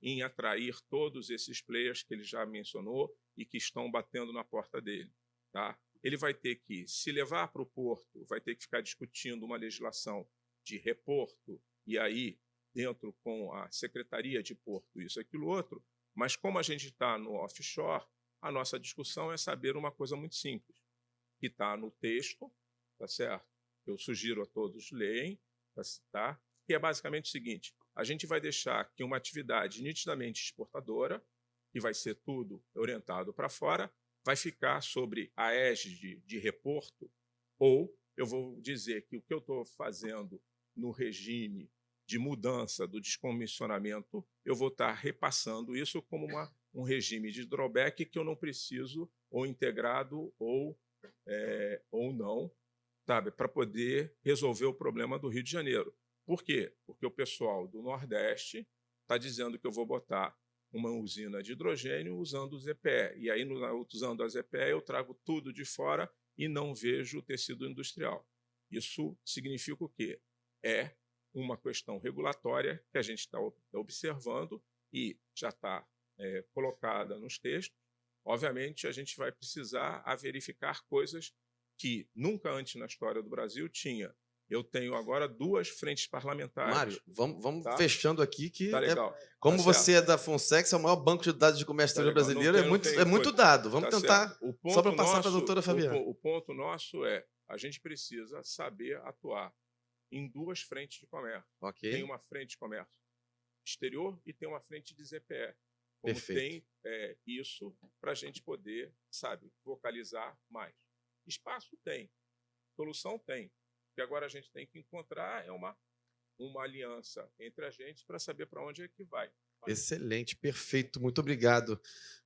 Speaker 5: em atrair todos esses players que ele já mencionou e que estão batendo na porta dele. Tá? Ele vai ter que, se levar para o porto, vai ter que ficar discutindo uma legislação de reporto, e aí, dentro com a Secretaria de Porto, isso, aquilo, outro, mas como a gente está no offshore, a nossa discussão é saber uma coisa muito simples, que está no texto, tá certo? Eu sugiro a todos leem, tá? Que é basicamente o seguinte, a gente vai deixar que uma atividade nitidamente exportadora, que vai ser tudo orientado para fora, vai ficar sobre a égide de reporto, ou eu vou dizer que o que eu estou fazendo no regime de mudança do descomissionamento, eu vou estar repassando isso como um regime de drawback que eu não preciso, ou integrado, ou não, sabe, para poder resolver o problema do Rio de Janeiro. Por quê? Porque o pessoal do Nordeste está dizendo que eu vou botar uma usina de hidrogênio usando o ZPE. E aí, usando a ZPE, eu trago tudo de fora e não vejo o tecido industrial. Isso significa o quê? É uma questão regulatória que a gente está observando e já está colocada nos textos. Obviamente, a gente vai precisar verificar coisas que nunca antes na história do Brasil tinha. Eu tenho agora 2 frentes parlamentares.
Speaker 1: Mário, vamos
Speaker 5: tá?
Speaker 1: fechando aqui que
Speaker 5: Tá legal.
Speaker 1: como
Speaker 5: Tá
Speaker 1: você é da Fonseca, é o maior banco de dados de comércio exterior brasileiro, é muito dado. Vamos tentar, só para passar para a doutora Fabiana.
Speaker 5: O ponto nosso é, a gente precisa saber atuar em 2 frentes de comércio.
Speaker 1: Okay.
Speaker 5: Tem uma frente de comércio exterior e tem uma frente de ZPE. Como
Speaker 1: Perfeito.
Speaker 5: tem isso para a gente poder, sabe, vocalizar mais. Espaço tem, solução tem. O que agora a gente tem que encontrar é uma aliança entre a gente para saber para onde é que vai.
Speaker 1: Excelente, perfeito, muito obrigado,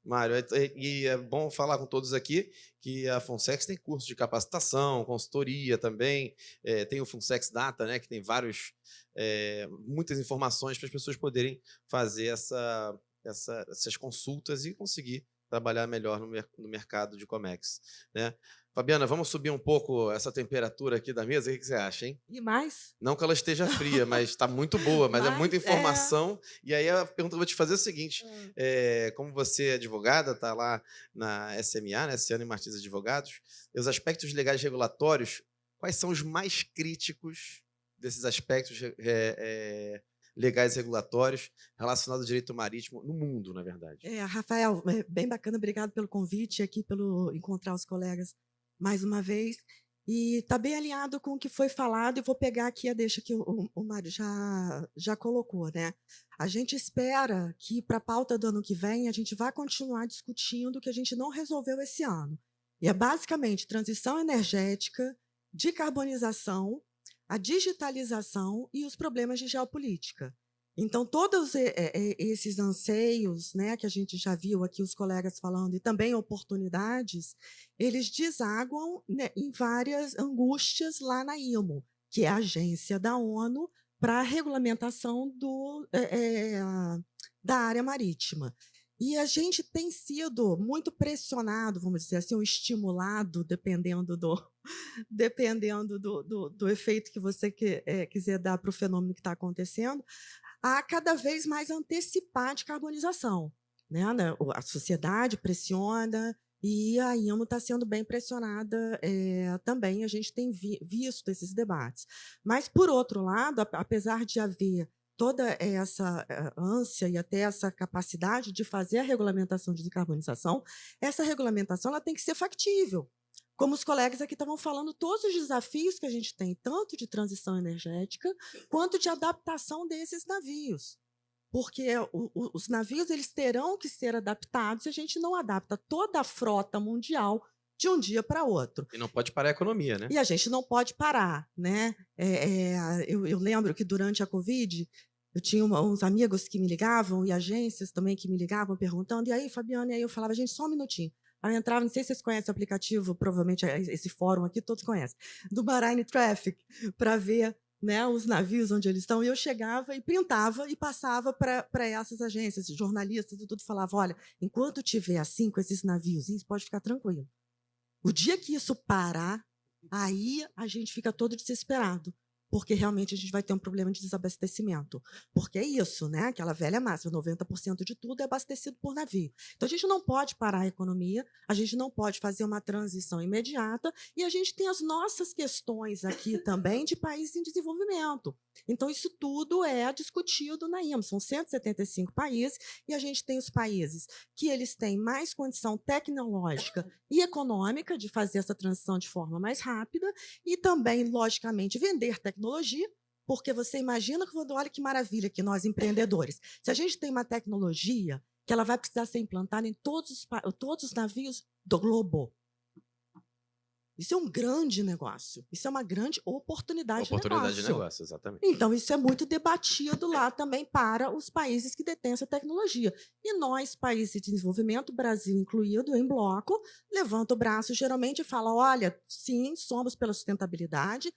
Speaker 1: Mário. E é bom falar com todos aqui que a Fonsex tem curso de capacitação, consultoria também, tem o Fonsex Data, né, que tem muitas informações para as pessoas poderem fazer essas consultas e conseguir trabalhar melhor no mercado de Comex, né? Fabiana, vamos subir um pouco essa temperatura aqui da mesa? O que você acha, hein?
Speaker 6: E mais?
Speaker 1: Não que ela esteja fria, mas está muito boa, mas é muita informação. E aí a pergunta que eu vou te fazer é o seguinte, como você é advogada, está lá na SMA, né, Ciano e Martins Advogados, os aspectos legais regulatórios, quais são os mais críticos desses aspectos legais regulatórios relacionados ao direito marítimo no mundo, na verdade?
Speaker 6: Rafael, bem bacana, obrigado pelo convite aqui, pelo encontrar os colegas mais uma vez. E está bem alinhado com o que foi falado, e vou pegar aqui a deixa que o Mário já colocou, né? A gente espera que, para a pauta do ano que vem, a gente vá continuar discutindo o que a gente não resolveu esse ano. E é basicamente transição energética, decarbonização, a digitalização e os problemas de geopolítica. Então, todos esses anseios, né, que a gente já viu aqui os colegas falando, e também oportunidades, eles desaguam, né, em várias angústias lá na IMO, que é a agência da ONU para a regulamentação da área marítima. E a gente tem sido muito pressionado, vamos dizer assim, ou estimulado, dependendo do efeito que você quiser dar para o fenômeno que está acontecendo, a cada vez mais antecipar a decarbonização, né? A sociedade pressiona e a IMO está sendo bem pressionada também. A gente tem visto esses debates. Mas, por outro lado, apesar de haver toda essa ânsia e até essa capacidade de fazer a regulamentação de decarbonização, essa regulamentação ela tem que ser factível. Como os colegas aqui estavam falando, todos os desafios que a gente tem, tanto de transição energética, quanto de adaptação desses navios. Porque os navios eles terão que ser adaptados, e a gente não adapta toda a frota mundial de um dia para outro.
Speaker 1: E não pode parar a economia, né?
Speaker 6: E a gente não pode parar, né? Eu lembro que durante a Covid, eu tinha uns amigos que me ligavam, e agências também que me ligavam, perguntando, e aí, Fabiana? E aí eu falava, gente, só um minutinho. Aí eu entrava, não sei se vocês conhecem o aplicativo, provavelmente esse fórum aqui todos conhecem, do Marine Traffic, para ver, né, os navios onde eles estão. E eu chegava e printava e passava para essas agências, jornalistas e tudo, falava, olha, enquanto tiver assim, com esses naviozinhos, pode ficar tranquilo. O dia que isso parar, aí a gente fica todo desesperado, porque realmente a gente vai ter um problema de desabastecimento. Porque é isso, né? Aquela velha máxima, 90% de tudo é abastecido por navio. Então, a gente não pode parar a economia, a gente não pode fazer uma transição imediata, e a gente tem as nossas questões aqui também de países em desenvolvimento. Então, isso tudo é discutido na IMA. São 175 países, e a gente tem os países que eles têm mais condição tecnológica e econômica de fazer essa transição de forma mais rápida, e também, logicamente, vender tecnologia, porque você imagina quando, olha que maravilha que nós, empreendedores, se a gente tem uma tecnologia que ela vai precisar ser implantada em todos os navios do globo. Isso é um grande negócio, isso é uma grande oportunidade
Speaker 1: Oportunidade de negócio, exatamente.
Speaker 6: Então, isso é muito debatido lá também para os países que detêm essa tecnologia. E nós, países de desenvolvimento, Brasil incluído, em bloco, levanta o braço geralmente e fala, olha, sim, somos pela sustentabilidade,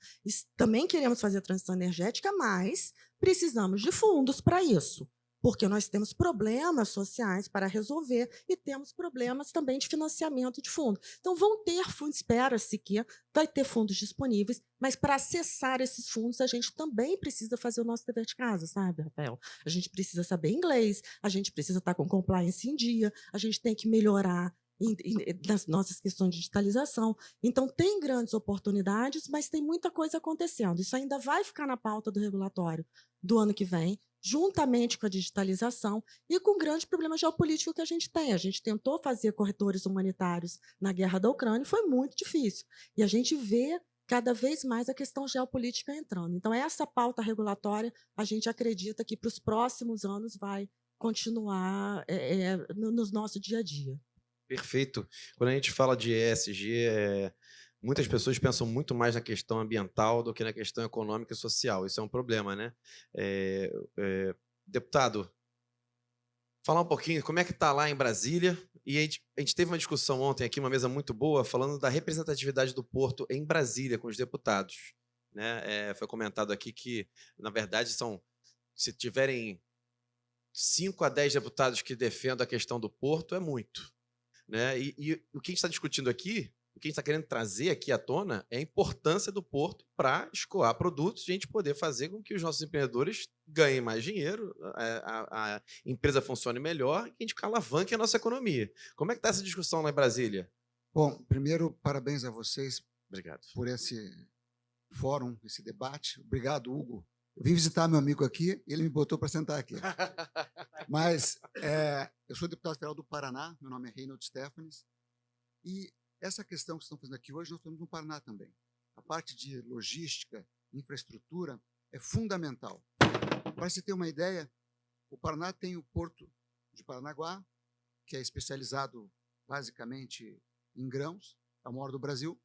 Speaker 6: também queremos fazer a transição energética, mas precisamos de fundos para isso. Porque nós temos problemas sociais para resolver e temos problemas também de financiamento de fundo. Então, vão ter fundos, espera-se que vai ter fundos disponíveis, mas para acessar esses fundos, a gente também precisa fazer o nosso dever de casa, sabe, Rafael? A gente precisa saber inglês, a gente precisa estar com compliance em dia, a gente tem que melhorar nas nossas questões de digitalização. Então, tem grandes oportunidades, mas tem muita coisa acontecendo. Isso ainda vai ficar na pauta do regulatório do ano que vem, juntamente com a digitalização e com o grande problema geopolítico que a gente tem. A gente tentou fazer corredores humanitários na guerra da Ucrânia e foi muito difícil. E a gente vê cada vez mais a questão geopolítica entrando. Então, essa pauta regulatória, a gente acredita que para os próximos anos vai continuar no nosso dia a dia.
Speaker 1: Perfeito. Quando a gente fala de ESG, muitas pessoas pensam muito mais na questão ambiental do que na questão econômica e social. Isso é um problema, né? Deputado, falar um pouquinho como é que está lá em Brasília. E a gente teve uma discussão ontem aqui, uma mesa muito boa, falando da representatividade do Porto em Brasília com os deputados. Né? Foi comentado aqui que, na verdade, se tiverem 5 a 10 deputados que defendam a questão do Porto, é muito. Né? E o que a gente está discutindo aqui, o que a gente está querendo trazer aqui à tona é a importância do porto para escoar produtos e a gente poder fazer com que os nossos empreendedores ganhem mais dinheiro, a empresa funcione melhor e que a gente alavanque a nossa economia. Como é que está essa discussão lá em Brasília?
Speaker 7: Bom, primeiro, parabéns a vocês.
Speaker 1: Obrigado.
Speaker 7: Por esse fórum, esse debate. Obrigado, Hugo. Eu vim visitar meu amigo aqui e ele me botou para sentar aqui. Mas eu sou deputado federal do Paraná, meu nome é Reinaldo Stefanes, e essa questão que estamos fazendo aqui hoje, nós temos no Paraná também. A parte de logística, infraestrutura, é fundamental. Para você ter uma ideia, o Paraná tem o Porto de Paranaguá, que é especializado basicamente em grãos, é o maior do Brasil.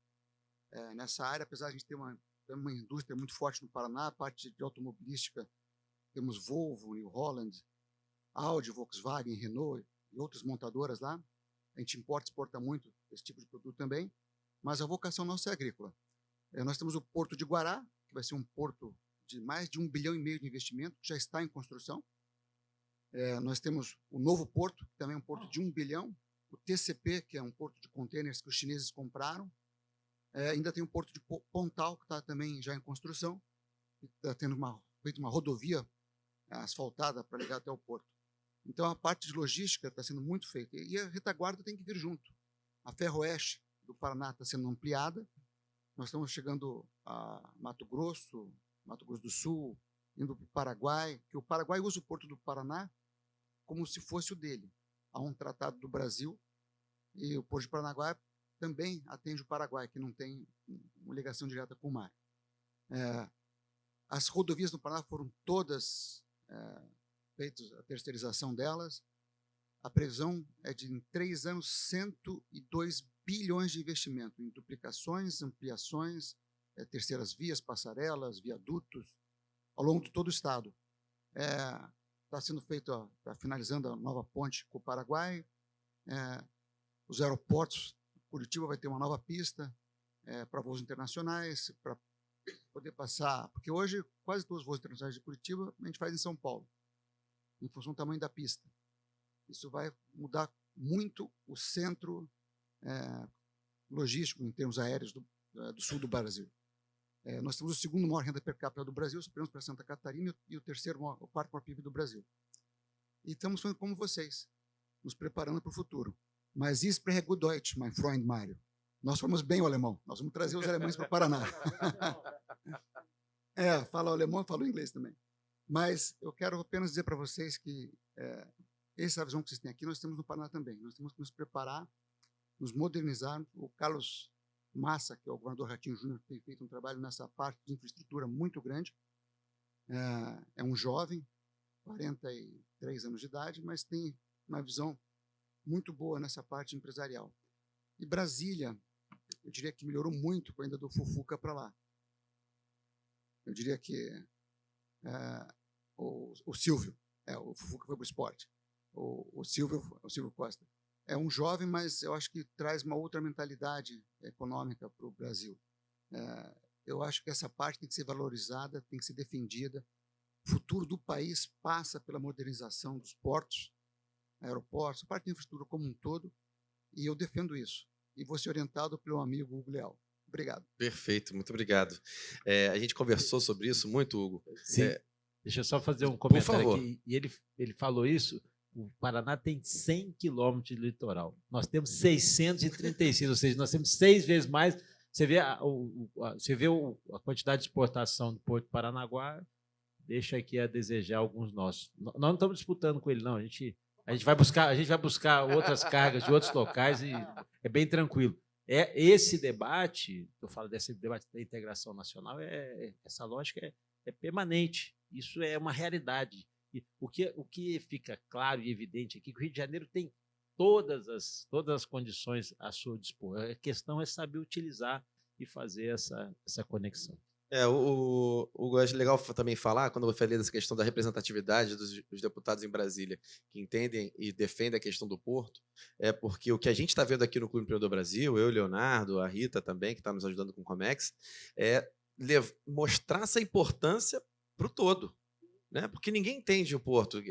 Speaker 7: Nessa área, apesar de a gente ter uma indústria muito forte no Paraná, a parte de automobilística, temos Volvo, New Holland, Audi, Volkswagen, Renault e outras montadoras lá. A gente importa e exporta muito esse tipo de produto também, mas a vocação nossa é agrícola. Nós temos o Porto de Guará, que vai ser um porto de mais de 1,5 bilhão de investimento, que já está em construção. Nós temos o Novo Porto, que também é um porto de 1 bilhão, o TCP, que é um porto de contêineres que os chineses compraram. Ainda tem o Porto de Pontal, que está também já em construção, está feito uma rodovia asfaltada para ligar até o porto. Então, a parte de logística está sendo muito feita. E a retaguarda tem que vir junto. A Ferroeste do Paraná está sendo ampliada. Nós estamos chegando a Mato Grosso do Sul, indo para o Paraguai, que o Paraguai usa o Porto do Paraná como se fosse o dele. Há um tratado do Brasil e o Porto de Paranaguá também atende o Paraguai, que não tem uma ligação direta com o mar. As rodovias no Paraná foram todas feitas a terceirização delas. A previsão é de, em 3 anos, 102 bilhões de investimento em duplicações, ampliações, terceiras vias, passarelas, viadutos, ao longo de todo o estado. Está sendo feito, está finalizando a nova ponte com o Paraguai. Os aeroportos, Curitiba vai ter uma nova pista para voos internacionais, para poder passar, porque hoje quase todos os voos internacionais de Curitiba a gente faz em São Paulo, em função do tamanho da pista. Isso vai mudar muito o centro logístico em termos aéreos do sul do Brasil. Nós temos o segundo maior renda per capita do Brasil, superamos para Santa Catarina, e o quarto maior PIB do Brasil. E estamos falando como vocês, nos preparando para o futuro. Mas isso é gut Deutsch, mein Freund Mário. Nós falamos bem o alemão, nós vamos trazer os alemães para o Paraná. Fala o alemão, fala o inglês também. Mas eu quero apenas dizer para vocês que essa visão que vocês têm aqui, nós temos no Paraná também. Nós temos que nos preparar, nos modernizar. O Carlos Massa, que é o governador Ratinho Júnior, tem feito um trabalho nessa parte de infraestrutura muito grande. É um jovem, 43 anos de idade, mas tem uma visão muito boa nessa parte empresarial. E Brasília, eu diria que melhorou muito com a ida do Fufuca para lá. Eu diria que o Silvio, o Fufuca foi para o esporte, o Silvio Costa. É um jovem, mas eu acho que traz uma outra mentalidade econômica para o Brasil. Eu acho que essa parte tem que ser valorizada, tem que ser defendida. O futuro do país passa pela modernização dos portos, aeroportos, a parte de infraestrutura como um todo, e eu defendo isso. E vou ser orientado pelo amigo Hugo Leal. Obrigado.
Speaker 1: Perfeito, muito obrigado. A gente conversou sobre isso muito, Hugo.
Speaker 3: Sim. Deixa eu só fazer um comentário
Speaker 1: favor.
Speaker 3: aqui. E ele falou isso. O Paraná tem 100 quilômetros de litoral. Nós temos 636, ou seja, nós temos 6 vezes mais. Você vê a quantidade de exportação do Porto de Paranaguá, deixa aqui a desejar alguns nossos. Nós não estamos disputando com ele, não. A gente vai buscar outras cargas de outros locais e é bem tranquilo. Esse debate, eu falo desse debate da integração nacional, essa lógica é permanente. Isso é uma realidade. E o que fica claro e evidente aqui é que o Rio de Janeiro tem todas as condições a seu dispor. A questão é saber utilizar e fazer essa conexão.
Speaker 1: O acho legal também falar, quando eu falei dessa questão da representatividade dos deputados em Brasília, que entendem e defendem a questão do Porto, porque o que a gente está vendo aqui no Clube Empreendedor Brasil, eu, Leonardo, a Rita também, que está nos ajudando com o Comex, mostrar essa importância para o todo. Né? Porque ninguém entende o Porto.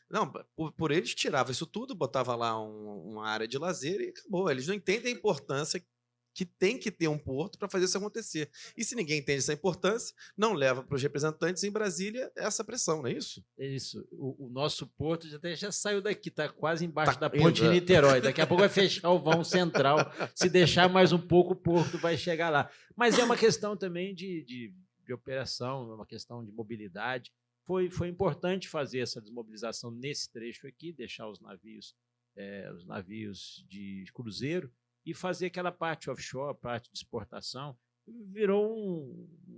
Speaker 1: Não, por eles tirava isso tudo, botava lá uma área de lazer e acabou. Eles não entendem a importância que tem que ter um porto para fazer isso acontecer. E se ninguém entende essa importância, não leva para os representantes em Brasília essa pressão, não é isso?
Speaker 3: É isso. O nosso porto já saiu daqui, está quase embaixo da ponte de Niterói. Daqui a pouco vai fechar o vão central. Se deixar mais um pouco, o porto vai chegar lá. Mas é uma questão também de operação, é uma questão de mobilidade. Foi importante fazer essa desmobilização nesse trecho aqui, deixar os navios de cruzeiro e fazer aquela parte offshore, parte de exportação. Virou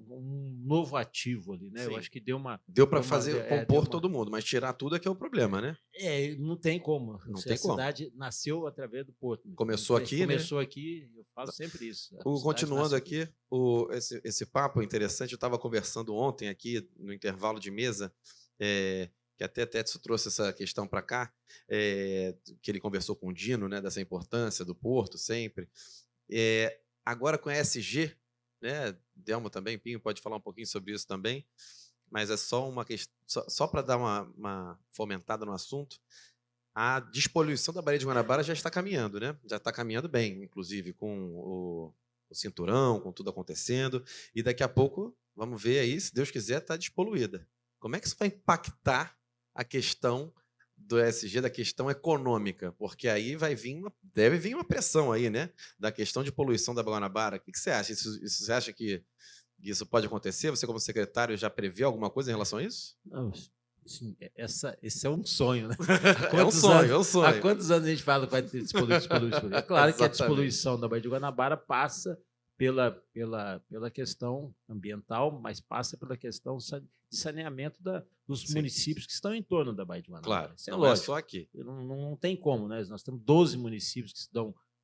Speaker 3: um novo ativo ali, né?
Speaker 1: Sim.
Speaker 3: Eu acho que deu
Speaker 1: para compor todo mundo, mas tirar tudo é que é o problema, né?
Speaker 3: Não tem como.
Speaker 1: Não tem
Speaker 3: a cidade nasceu através do porto.
Speaker 1: Começou aqui,
Speaker 3: Começou aqui, eu falo sempre isso.
Speaker 1: Continuando aqui, esse papo interessante, eu estava conversando ontem aqui no intervalo de mesa, que até Tetsu trouxe essa questão para cá, que ele conversou com o Dino, né, dessa importância do porto sempre. Agora com a ESG, né, Delmo também, Pinho pode falar um pouquinho sobre isso também, mas é só uma questão, só para dar uma fomentada no assunto. A despoluição da Baía de Guanabara já está caminhando, né? Já está caminhando bem, inclusive com o cinturão, com tudo acontecendo, e daqui a pouco, vamos ver aí, se Deus quiser, está despoluída. Como é que isso vai impactar a questão do ESG, da questão econômica? Porque aí deve vir uma pressão aí, né? Da questão de poluição da Guanabara. O que você acha? Você acha que isso pode acontecer? Você, como secretário, já prevê alguma coisa em relação a isso?
Speaker 3: Não, sim, esse é um sonho, né?
Speaker 1: É um sonho.
Speaker 3: Há quantos anos a gente fala que vai ter despoluição? É claro que a despoluição da Baía de Guanabara passa pela questão ambiental, mas passa pela questão de saneamento dos municípios que estão em torno da Baía de Guanabara.
Speaker 1: Claro,
Speaker 3: isso
Speaker 1: não
Speaker 3: lógico.
Speaker 1: é só aqui.
Speaker 3: Não tem como, né? Nós temos 12 municípios que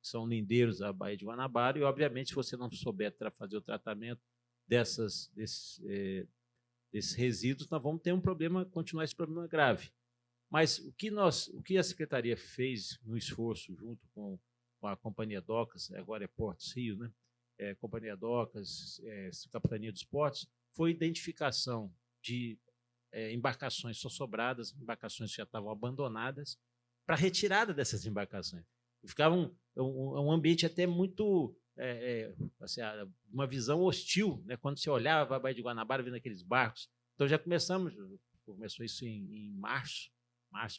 Speaker 3: são lindeiros da Baía de Guanabara e, obviamente, se você não souber fazer o tratamento desses resíduos, nós vamos ter um problema, continuar esse problema grave. Mas o que a Secretaria fez no esforço junto com a Companhia Docas, agora é Portos Rio, né? Companhia Docas, Capitania dos Portos, foi identificação de embarcações sossobradas, embarcações que já estavam abandonadas, para retirada dessas embarcações. Ficava um ambiente até muito assim, uma visão hostil, né? Quando você olhava para a Baía de Guanabara, vendo aqueles barcos. Então, já começou isso em março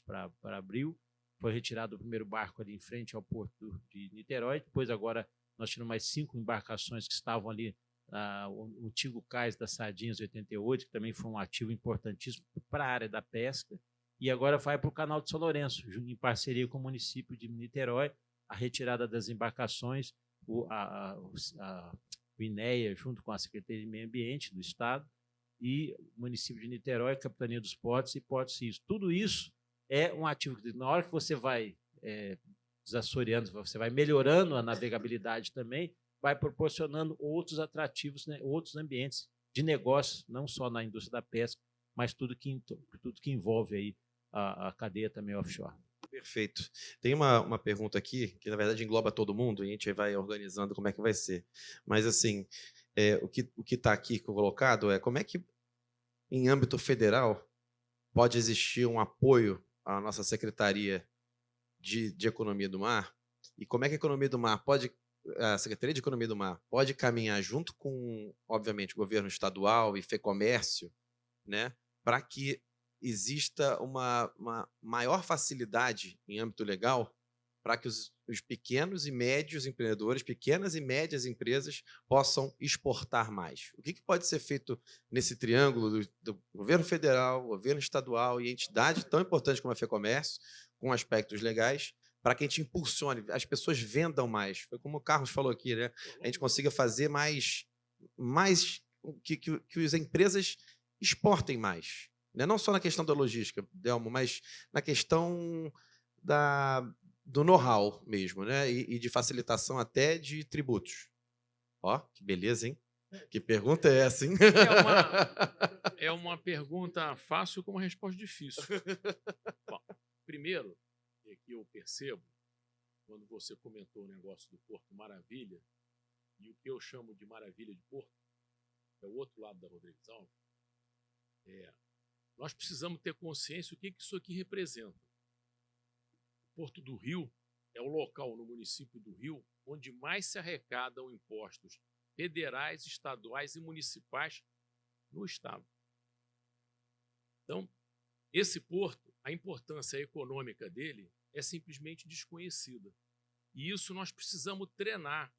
Speaker 3: para abril, foi retirado o primeiro barco ali em frente ao porto de Niterói, depois agora nós tivemos mais 5 embarcações que estavam ali, o antigo cais das Sardinhas 88, que também foi um ativo importantíssimo para a área da pesca, e agora vai para o Canal de São Lourenço, em parceria com o município de Niterói, a retirada das embarcações, o INEA, junto com a Secretaria de Meio Ambiente do Estado, e o município de Niterói, Capitania dos Portos e Portos Rios. Tudo isso é um ativo que, na hora que você vai desassoreando, você vai melhorando a navegabilidade também, vai proporcionando outros atrativos, né, outros ambientes de negócio, não só na indústria da pesca, mas tudo que envolve aí a cadeia também offshore.
Speaker 1: Perfeito. Tem uma pergunta aqui, que na verdade engloba todo mundo, e a gente vai organizando como é que vai ser. Mas, assim, o que está aqui colocado é como é que, em âmbito federal, pode existir um apoio à nossa Secretaria de Economia do Mar, e como é que a Secretaria de Economia do Mar pode caminhar junto com, obviamente, o governo estadual e FEComércio, né, para que exista uma maior facilidade em âmbito legal para que os pequenos e médios empreendedores, pequenas e médias empresas possam exportar mais. O que pode ser feito nesse triângulo do governo federal, governo estadual e entidade tão importante como a FEComércio, com aspectos legais, para que a gente impulsione, as pessoas vendam mais? Foi como o Carlos falou aqui, né? A gente consiga fazer mais que as empresas exportem mais. Não só na questão da logística, Delmo, mas na questão do know-how mesmo, né? E de facilitação até de tributos. Ó, que beleza, hein? Que pergunta é essa, hein?
Speaker 4: É uma pergunta fácil com uma resposta difícil. Bom, primeiro, é que eu percebo, quando você comentou o negócio do Porto Maravilha, e o que eu chamo de Maravilha de Porto, é o outro lado da Rodrigues Alves, nós precisamos ter consciência do que isso aqui representa. O Porto do Rio é o local no município do Rio onde mais se arrecadam impostos federais, estaduais e municipais no estado. Então, esse porto, a importância econômica dele é simplesmente desconhecida. E isso nós precisamos treinar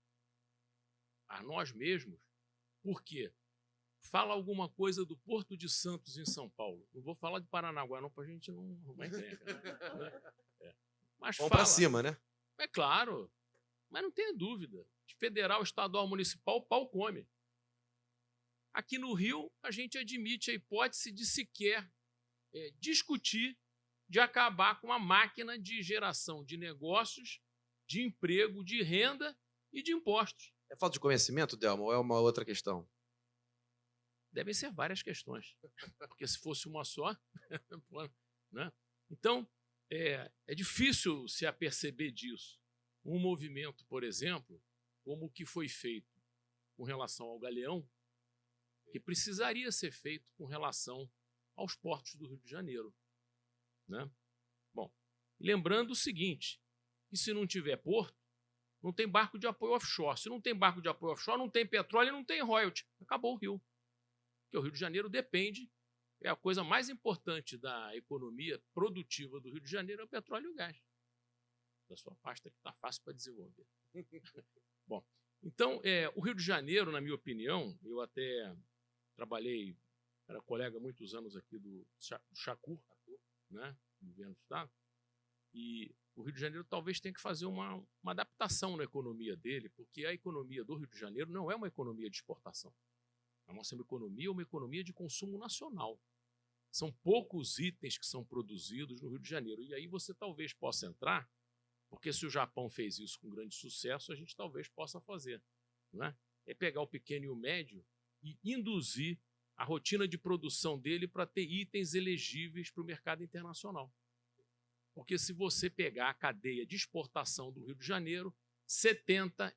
Speaker 4: a nós mesmos, porque fala alguma coisa do Porto de Santos, em São Paulo. Não vou falar de Paranaguá, não, para a gente não arrumar encrenca. Né? Mas
Speaker 1: vamos para cima, né?
Speaker 4: É claro, mas não tenha dúvida. Federal, estadual, municipal, o pau come. Aqui no Rio, a gente admite a hipótese de sequer discutir de acabar com a máquina de geração de negócios, de emprego, de renda e de impostos.
Speaker 1: É falta de conhecimento, Delmo, ou é uma outra questão?
Speaker 4: Devem ser várias questões, porque se fosse uma só, né? Então, é difícil se aperceber disso. Um movimento, por exemplo, como o que foi feito com relação ao Galeão, que precisaria ser feito com relação aos portos do Rio de Janeiro. Né? Bom, lembrando o seguinte, que se não tiver porto, não tem barco de apoio offshore. Se não tem barco de apoio offshore, não tem petróleo e não tem royalty. Acabou o Rio. Porque o Rio de Janeiro depende, é a coisa mais importante da economia produtiva do Rio de Janeiro, é o petróleo e o gás. Da sua pasta que está fácil para desenvolver. Bom, então, o Rio de Janeiro, na minha opinião, eu até trabalhei, era colega há muitos anos aqui do Chacur, né, do governo do Estado, e o Rio de Janeiro talvez tenha que fazer uma adaptação na economia dele, porque a economia do Rio de Janeiro não é uma economia de exportação. A nossa economia é uma economia de consumo nacional. São poucos itens que são produzidos no Rio de Janeiro. E aí você talvez possa entrar, porque se o Japão fez isso com grande sucesso, a gente talvez possa fazer. Não é? É pegar o pequeno e o médio e induzir a rotina de produção dele para ter itens elegíveis para o mercado internacional. Porque se você pegar a cadeia de exportação do Rio de Janeiro, 74%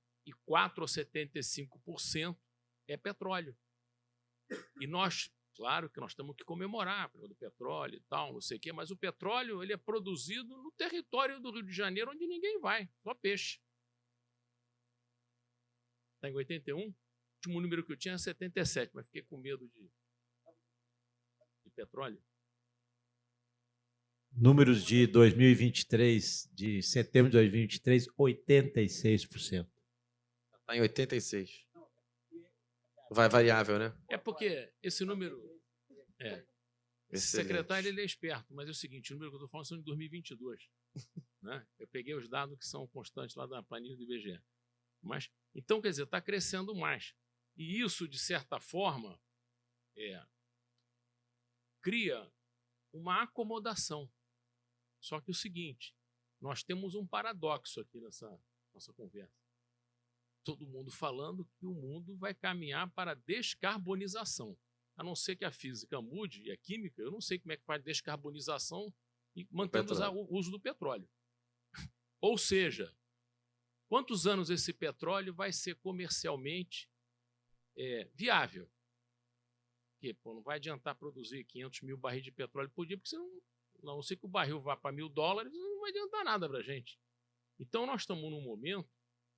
Speaker 4: ou 75% é petróleo. E nós, claro que nós temos que comemorar do petróleo e tal, não sei o quê, mas o petróleo ele é produzido no território do Rio de Janeiro, onde ninguém vai, só peixe. Está em 81. O último número que eu tinha era 77, mas fiquei com medo de petróleo.
Speaker 3: Números de 2023, de setembro de 2023, 86%.
Speaker 1: Está em 86. Vai variável, né?
Speaker 4: É porque esse número... Esse
Speaker 1: Excelente.
Speaker 4: secretário ele é esperto, mas é o seguinte, o número que eu estou falando são de 2022. Né? Eu peguei os dados que são constantes lá da planilha do IBGE. Mas, então, quer dizer, está crescendo mais. E isso, de certa forma, cria uma acomodação. Só que é o seguinte, nós temos um paradoxo aqui nessa nossa conversa. Todo mundo falando que o mundo vai caminhar para a descarbonização. A não ser que a física mude e a química, eu não sei como é que faz descarbonização e mantendo o uso do petróleo. Ou seja, quantos anos esse petróleo vai ser comercialmente viável? Porque não vai adiantar produzir 500 mil barris de petróleo por dia, porque a não ser que o barril vá para $1.000, não vai adiantar nada para a gente. Então, nós estamos num momento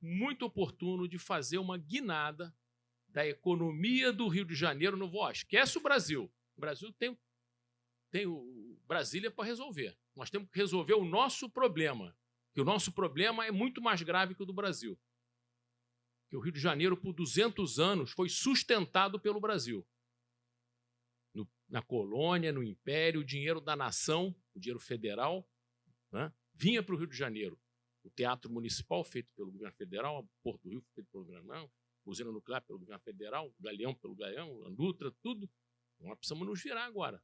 Speaker 4: muito oportuno de fazer uma guinada da economia do Rio de Janeiro. Não vou, esquece o Brasil. O Brasil tem o Brasília para resolver. Nós temos que resolver o nosso problema, que o nosso problema é muito mais grave que o do Brasil. Que o Rio de Janeiro, por 200 anos, foi sustentado pelo Brasil. Na colônia, no império, o dinheiro da nação, o dinheiro federal, né, vinha para o Rio de Janeiro. O Teatro Municipal, feito pelo governo federal, o Porto do Rio, feito pelo governo federal, usina nuclear pelo governo federal, o Galeão pelo Galeão, a Dutra, tudo. Nós precisamos nos virar agora.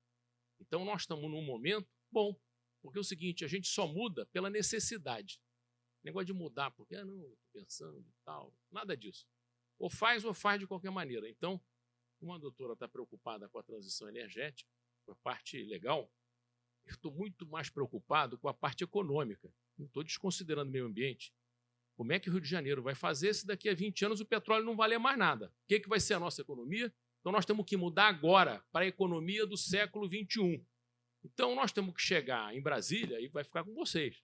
Speaker 4: Então, nós estamos num momento bom, porque é o seguinte, a gente só muda pela necessidade. Negócio de mudar, porque, não, estou pensando e tal, nada disso. Ou faz de qualquer maneira. Então, como a doutora está preocupada com a transição energética, com a parte legal, eu estou muito mais preocupado com a parte econômica. Não estou desconsiderando o meio ambiente. Como é que o Rio de Janeiro vai fazer se daqui a 20 anos o petróleo não valer mais nada? O que vai ser a nossa economia? Então, nós temos que mudar agora para a economia do século XXI. Então, nós temos que chegar em Brasília e vai ficar com vocês.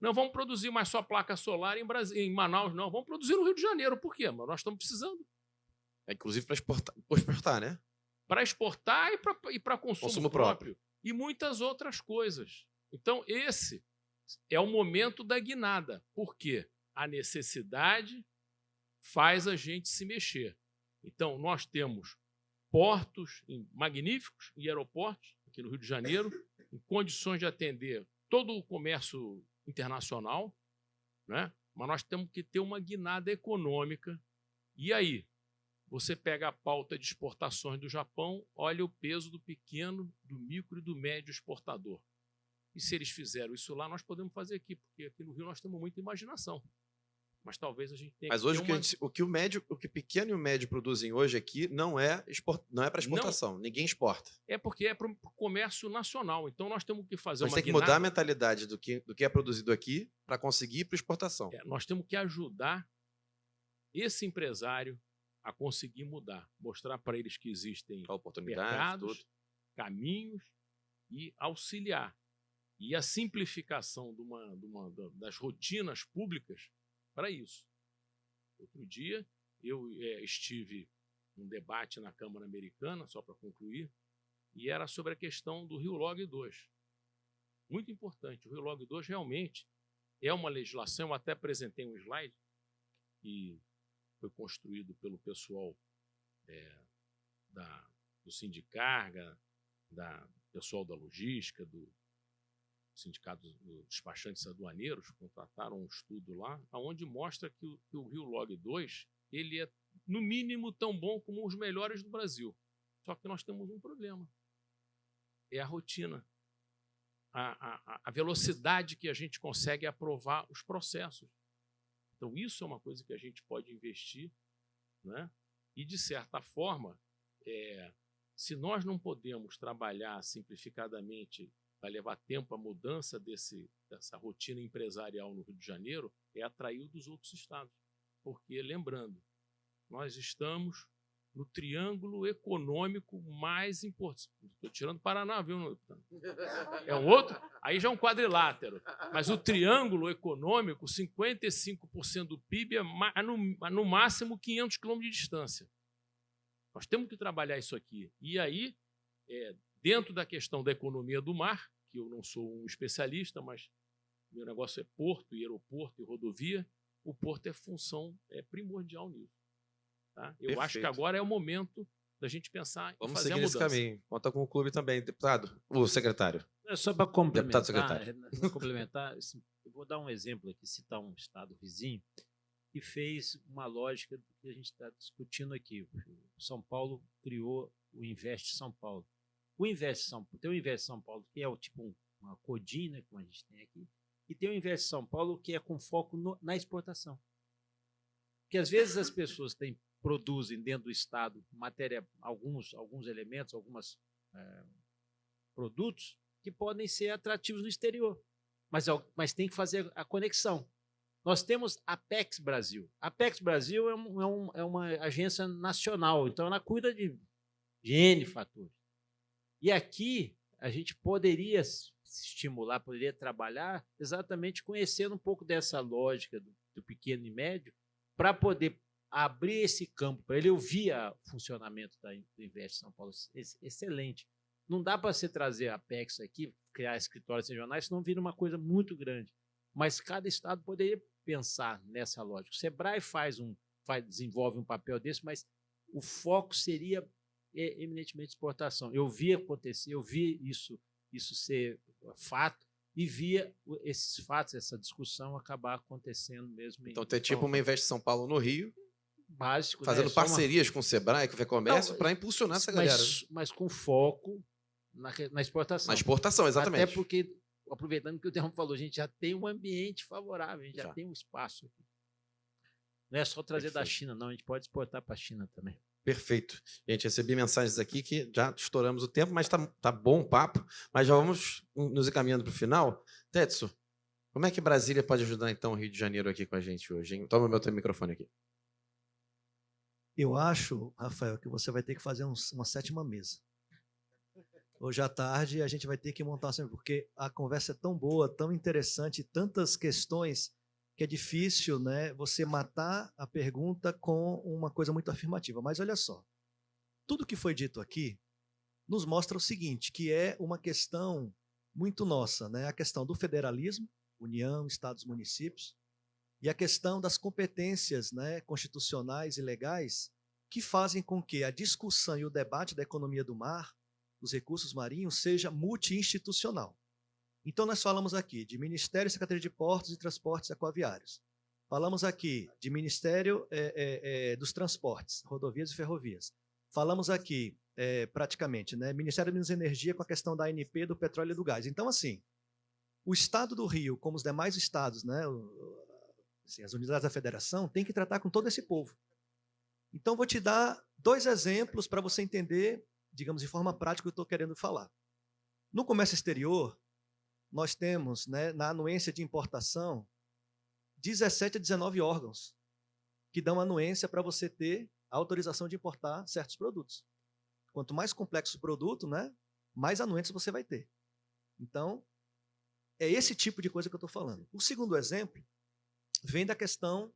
Speaker 4: Não vamos produzir mais só placa solar em Manaus, não. Vamos produzir no Rio de Janeiro. Por quê? Mas nós estamos precisando.
Speaker 1: Inclusive para exportar, né?
Speaker 4: Para exportar e para consumo próprio. E muitas outras coisas. Então, esse é o momento da guinada. Por quê? A necessidade faz a gente se mexer. Então, nós temos portos magníficos e aeroportos aqui no Rio de Janeiro, em condições de atender todo o comércio internacional, né? Mas nós temos que ter uma guinada econômica. E aí? Você pega a pauta de exportações do Japão, olha o peso do pequeno, do micro e do médio exportador. E se eles fizeram isso lá, nós podemos fazer aqui, porque aqui no Rio nós temos muita imaginação. Mas talvez a gente tenha
Speaker 1: Mas hoje o que o pequeno e o médio produzem hoje aqui não é para exportação. Não. Ninguém exporta.
Speaker 4: É porque é para o comércio nacional. Então nós temos que fazer
Speaker 1: uma guinada. Tem que mudar a mentalidade do que é produzido aqui para conseguir ir para exportação.
Speaker 4: Nós temos que ajudar esse empresário a conseguir mudar, mostrar para eles que existem mercados, caminhos e auxiliar. E a simplificação das rotinas públicas para isso. Outro dia, eu estive num debate na Câmara Americana, só para concluir, e era sobre a questão do Rio Log 2. Muito importante, o Rio Log 2 realmente é uma legislação, eu até apresentei um slide que foi construído pelo pessoal do Sindicarga, pessoal da logística, do sindicato dos despachantes aduaneiros, contrataram um estudo lá, onde mostra que o Rio Log 2 ele é, no mínimo, tão bom como os melhores do Brasil. Só que nós temos um problema. É a rotina. A velocidade que a gente consegue aprovar os processos. Então, isso é uma coisa que a gente pode investir, né? E, de certa forma, se nós não podemos trabalhar simplificadamente para levar tempo a mudança dessa rotina empresarial no Rio de Janeiro, é atrair dos outros estados. Porque, lembrando, nós estamos no triângulo econômico mais importante. Estou tirando Paraná, viu? É um outro. Aí já é um quadrilátero. Mas o triângulo econômico, 55% do PIB é no máximo 500 quilômetros de distância. Nós temos que trabalhar isso aqui. E aí, dentro da questão da economia do mar, que eu não sou um especialista, mas meu negócio é porto, e aeroporto e rodovia, o porto é função primordial nisso. Tá? Eu acho que agora é o momento da gente pensar em fazer a mudança. Vamos seguir esse caminho.
Speaker 1: Conta com o clube também, deputado, o secretário.
Speaker 3: Só para complementar,
Speaker 1: secretário.
Speaker 3: Assim, eu vou dar um exemplo aqui, citar um estado vizinho que fez uma lógica do que a gente está discutindo aqui. O São Paulo criou o Invest São Paulo. O Invest São Paulo, tem o Invest São Paulo, que é tipo uma Codim, né, como a gente tem aqui, e tem o Invest São Paulo, que é com foco na exportação. Porque às vezes as pessoas produzem dentro do estado alguns elementos, alguns produtos que podem ser atrativos no exterior, mas tem que fazer a conexão. Nós temos a Apex Brasil. A Apex Brasil é uma agência nacional, então ela cuida de N fatores. E aqui a gente poderia se estimular, poderia trabalhar exatamente conhecendo um pouco dessa lógica do pequeno e médio, para poder abrir esse campo para ele. Eu via o funcionamento do Invest São Paulo excelente. Não dá para você trazer a Apex aqui, criar escritórios regionais, senão vira uma coisa muito grande. Mas cada estado poderia pensar nessa lógica. O Sebrae desenvolve um papel desse, mas o foco seria eminentemente exportação. Eu vi acontecer, eu vi isso ser fato, e via esses fatos, essa discussão acabar acontecendo mesmo.
Speaker 1: Então tem tipo uma Invest São Paulo no Rio,
Speaker 3: básico,
Speaker 1: fazendo parcerias com o Sebrae, com o FEComércio, para impulsionar essa galera.
Speaker 3: Mas com foco na exportação.
Speaker 1: Na exportação, exatamente.
Speaker 3: Até porque, aproveitando que o Derramo falou, a gente já tem um ambiente favorável, a gente já tem um espaço aqui. Não é só trazer da China, não, a gente pode exportar para a China também.
Speaker 1: Perfeito. Gente, recebi mensagens aqui que já estouramos o tempo, mas tá bom o papo, mas já vamos nos encaminhando para o final. Tetsu, como é que Brasília pode ajudar, então, o Rio de Janeiro aqui com a gente hoje, hein? Toma o meu microfone aqui.
Speaker 2: Eu acho, Rafael, que você vai ter que fazer uma 7ª mesa. Hoje à tarde a gente vai ter que montar, porque a conversa é tão boa, tão interessante, tantas questões, que é difícil, né, você matar a pergunta com uma coisa muito afirmativa. Mas olha só, tudo que foi dito aqui nos mostra o seguinte, que é uma questão muito nossa, né? A questão do federalismo, União, Estados, municípios, e a questão das competências, né, constitucionais e legais que fazem com que a discussão e o debate da economia do mar, dos recursos marinhos, seja multi-institucional. Então, nós falamos aqui de Ministério e Secretaria de Portos e Transportes Aquaviários. Falamos aqui de Ministério dos Transportes, Rodovias e Ferrovias. Falamos aqui, praticamente, né, Ministério de Minas e Energia com a questão da ANP, do petróleo e do gás. Então, assim, o Estado do Rio, como os demais estados, né, assim, as unidades da federação, tem que tratar com todo esse povo. Então, vou te dar 2 exemplos para você entender, digamos, de forma prática, o que eu estou querendo falar. No comércio exterior, nós temos, né, na anuência de importação, 17 a 19 órgãos que dão anuência para você ter a autorização de importar certos produtos. Quanto mais complexo o produto, né, mais anuências você vai ter. Então, é esse tipo de coisa que eu estou falando. O segundo exemplo vem da questão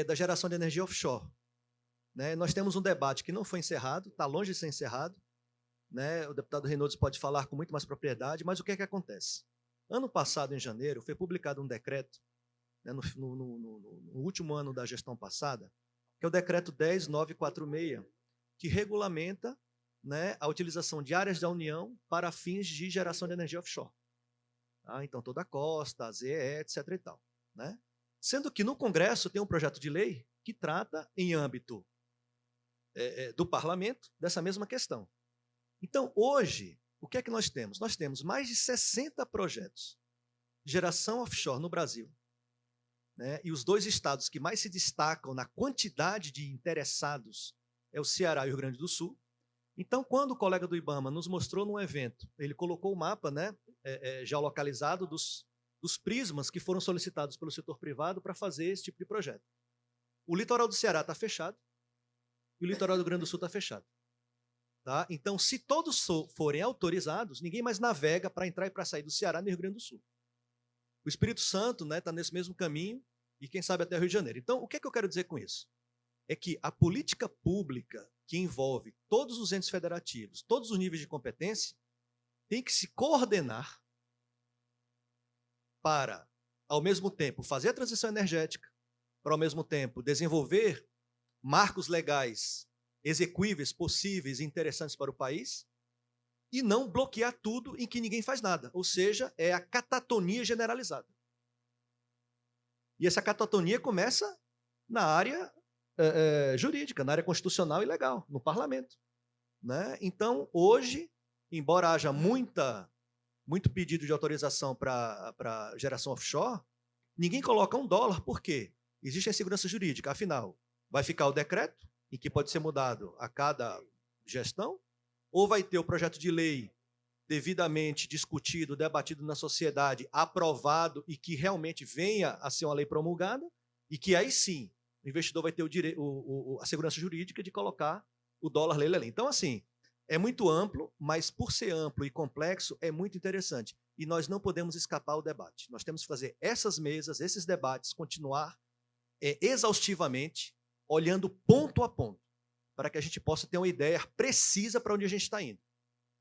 Speaker 2: da geração de energia offshore. Né? Nós temos um debate que não foi encerrado, está longe de ser encerrado. Né? O deputado Reynolds pode falar com muito mais propriedade, mas o que é que acontece? Ano passado, em janeiro, foi publicado um decreto, né, no último ano da gestão passada, que é o decreto 10.946, que regulamenta, né, a utilização de áreas da União para fins de geração de energia offshore. Tá? Então, toda a costa, a ZE, etc. e tal. Né? Sendo que no Congresso tem um projeto de lei que trata, em âmbito do parlamento, dessa mesma questão. Então, hoje, o que é que nós temos? Nós temos mais de 60 projetos de geração offshore no Brasil. Né? E os 2 estados que mais se destacam na quantidade de interessados é o Ceará e o Rio Grande do Sul. Então, quando o colega do IBAMA nos mostrou num evento, ele colocou o mapa, né, geolocalizado dos prismas que foram solicitados pelo setor privado para fazer esse tipo de projeto. O litoral do Ceará está fechado e o litoral do Rio Grande do Sul está fechado. Tá? Então, se todos forem autorizados, ninguém mais navega para entrar e para sair do Ceará no Rio Grande do Sul. O Espírito Santo está nesse mesmo caminho e, quem sabe, até o Rio de Janeiro. Então, o que é que eu quero dizer com isso? É que a política pública que envolve todos os entes federativos, todos os níveis de competência, tem que se coordenar para, ao mesmo tempo, fazer a transição energética, para, ao mesmo tempo, desenvolver marcos legais execuíveis, possíveis e interessantes para o país, e não bloquear tudo em que ninguém faz nada. Ou seja, é a catatonia generalizada. E essa catatonia começa na área jurídica, na área constitucional e legal, no parlamento. Né? Então, hoje, embora haja muito pedido de autorização para geração offshore, ninguém coloca $1. Por quê? Existe a insegurança jurídica. Afinal, vai ficar o decreto, em que pode ser mudado a cada gestão, ou vai ter o projeto de lei devidamente discutido, debatido na sociedade, aprovado e que realmente venha a ser uma lei promulgada, e que aí sim o investidor vai ter a segurança jurídica de colocar o dólar lei lelé. Então, assim, é muito amplo, mas por ser amplo e complexo, é muito interessante. E nós não podemos escapar ao debate. Nós temos que fazer essas mesas, esses debates, continuar exaustivamente, olhando ponto a ponto, para que a gente possa ter uma ideia precisa para onde a gente está indo.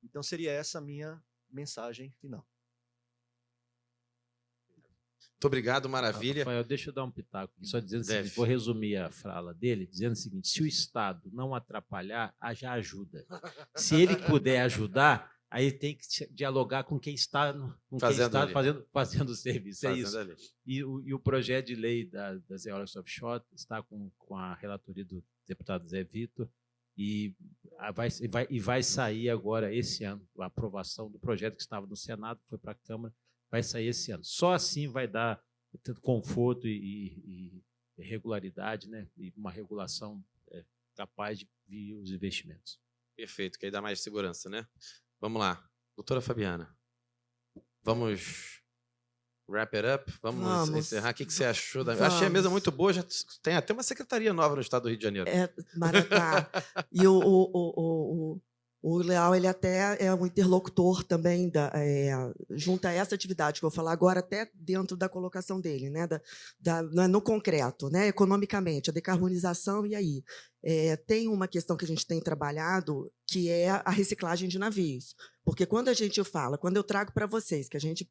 Speaker 2: Então, seria essa a minha mensagem final.
Speaker 1: Muito obrigado, maravilha.
Speaker 3: Rafael, deixa eu dar um pitaco aqui, só dizendo o
Speaker 1: Deve.
Speaker 3: seguinte, vou resumir a fala dele, dizendo o seguinte, se o Estado não atrapalhar, já ajuda. Se ele puder ajudar, aí tem que dialogar com quem está, fazendo o serviço. É isso. E o projeto de lei das eólicas offshore está com a relatoria do deputado Zé Vitor, e vai sair agora esse ano a aprovação do projeto que estava no Senado, foi para a Câmara, vai sair esse ano. Só assim vai dar conforto e regularidade, né? E uma regulação capaz de vir os investimentos.
Speaker 1: Perfeito, que aí dá mais segurança, né? Vamos lá. Doutora Fabiana, vamos wrap it up? Vamos encerrar. O que você achou? Achei a mesa muito boa, já tem até uma secretaria nova no estado do Rio de Janeiro.
Speaker 6: Maratá. E o Leal, ele até é um interlocutor também junto a essa atividade que eu vou falar agora, até dentro da colocação dele, né? No concreto, né? Economicamente, a decarbonização, e aí? Tem uma questão que a gente tem trabalhado, que é a reciclagem de navios. Porque quando eu trago para vocês que a gente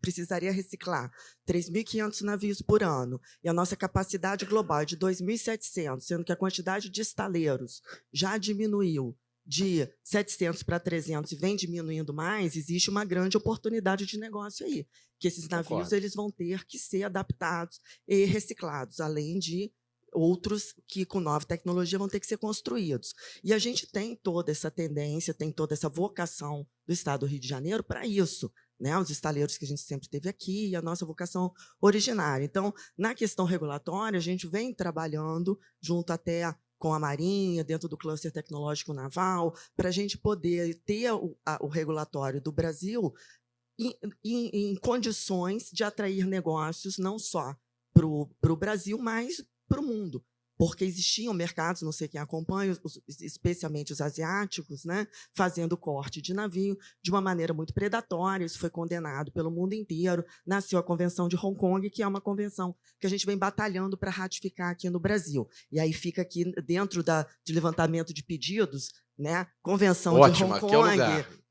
Speaker 6: precisaria reciclar 3.500 navios por ano, e a nossa capacidade global é de 2.700, sendo que a quantidade de estaleiros já diminuiu de 700 para 300 e vem diminuindo mais, existe uma grande oportunidade de negócio aí, que esses navios eles vão ter que ser adaptados e reciclados, além de outros que, com nova tecnologia, vão ter que ser construídos. E a gente tem toda essa tendência, tem toda essa vocação do Estado do Rio de Janeiro para isso, né? Os estaleiros que a gente sempre teve aqui e a nossa vocação originária. Então, na questão regulatória, a gente vem trabalhando junto até com a Marinha, dentro do cluster tecnológico naval, para a gente poder ter o regulatório do Brasil em condições de atrair negócios não só para o Brasil, mas para o mundo. Porque existiam mercados, não sei quem acompanha, especialmente os asiáticos, né, fazendo corte de navio de uma maneira muito predatória. Isso foi condenado pelo mundo inteiro. Nasceu a Convenção de Hong Kong, que é uma convenção que a gente vem batalhando para ratificar aqui no Brasil. E aí fica aqui dentro de levantamento de pedidos, né, Convenção de Hong Kong.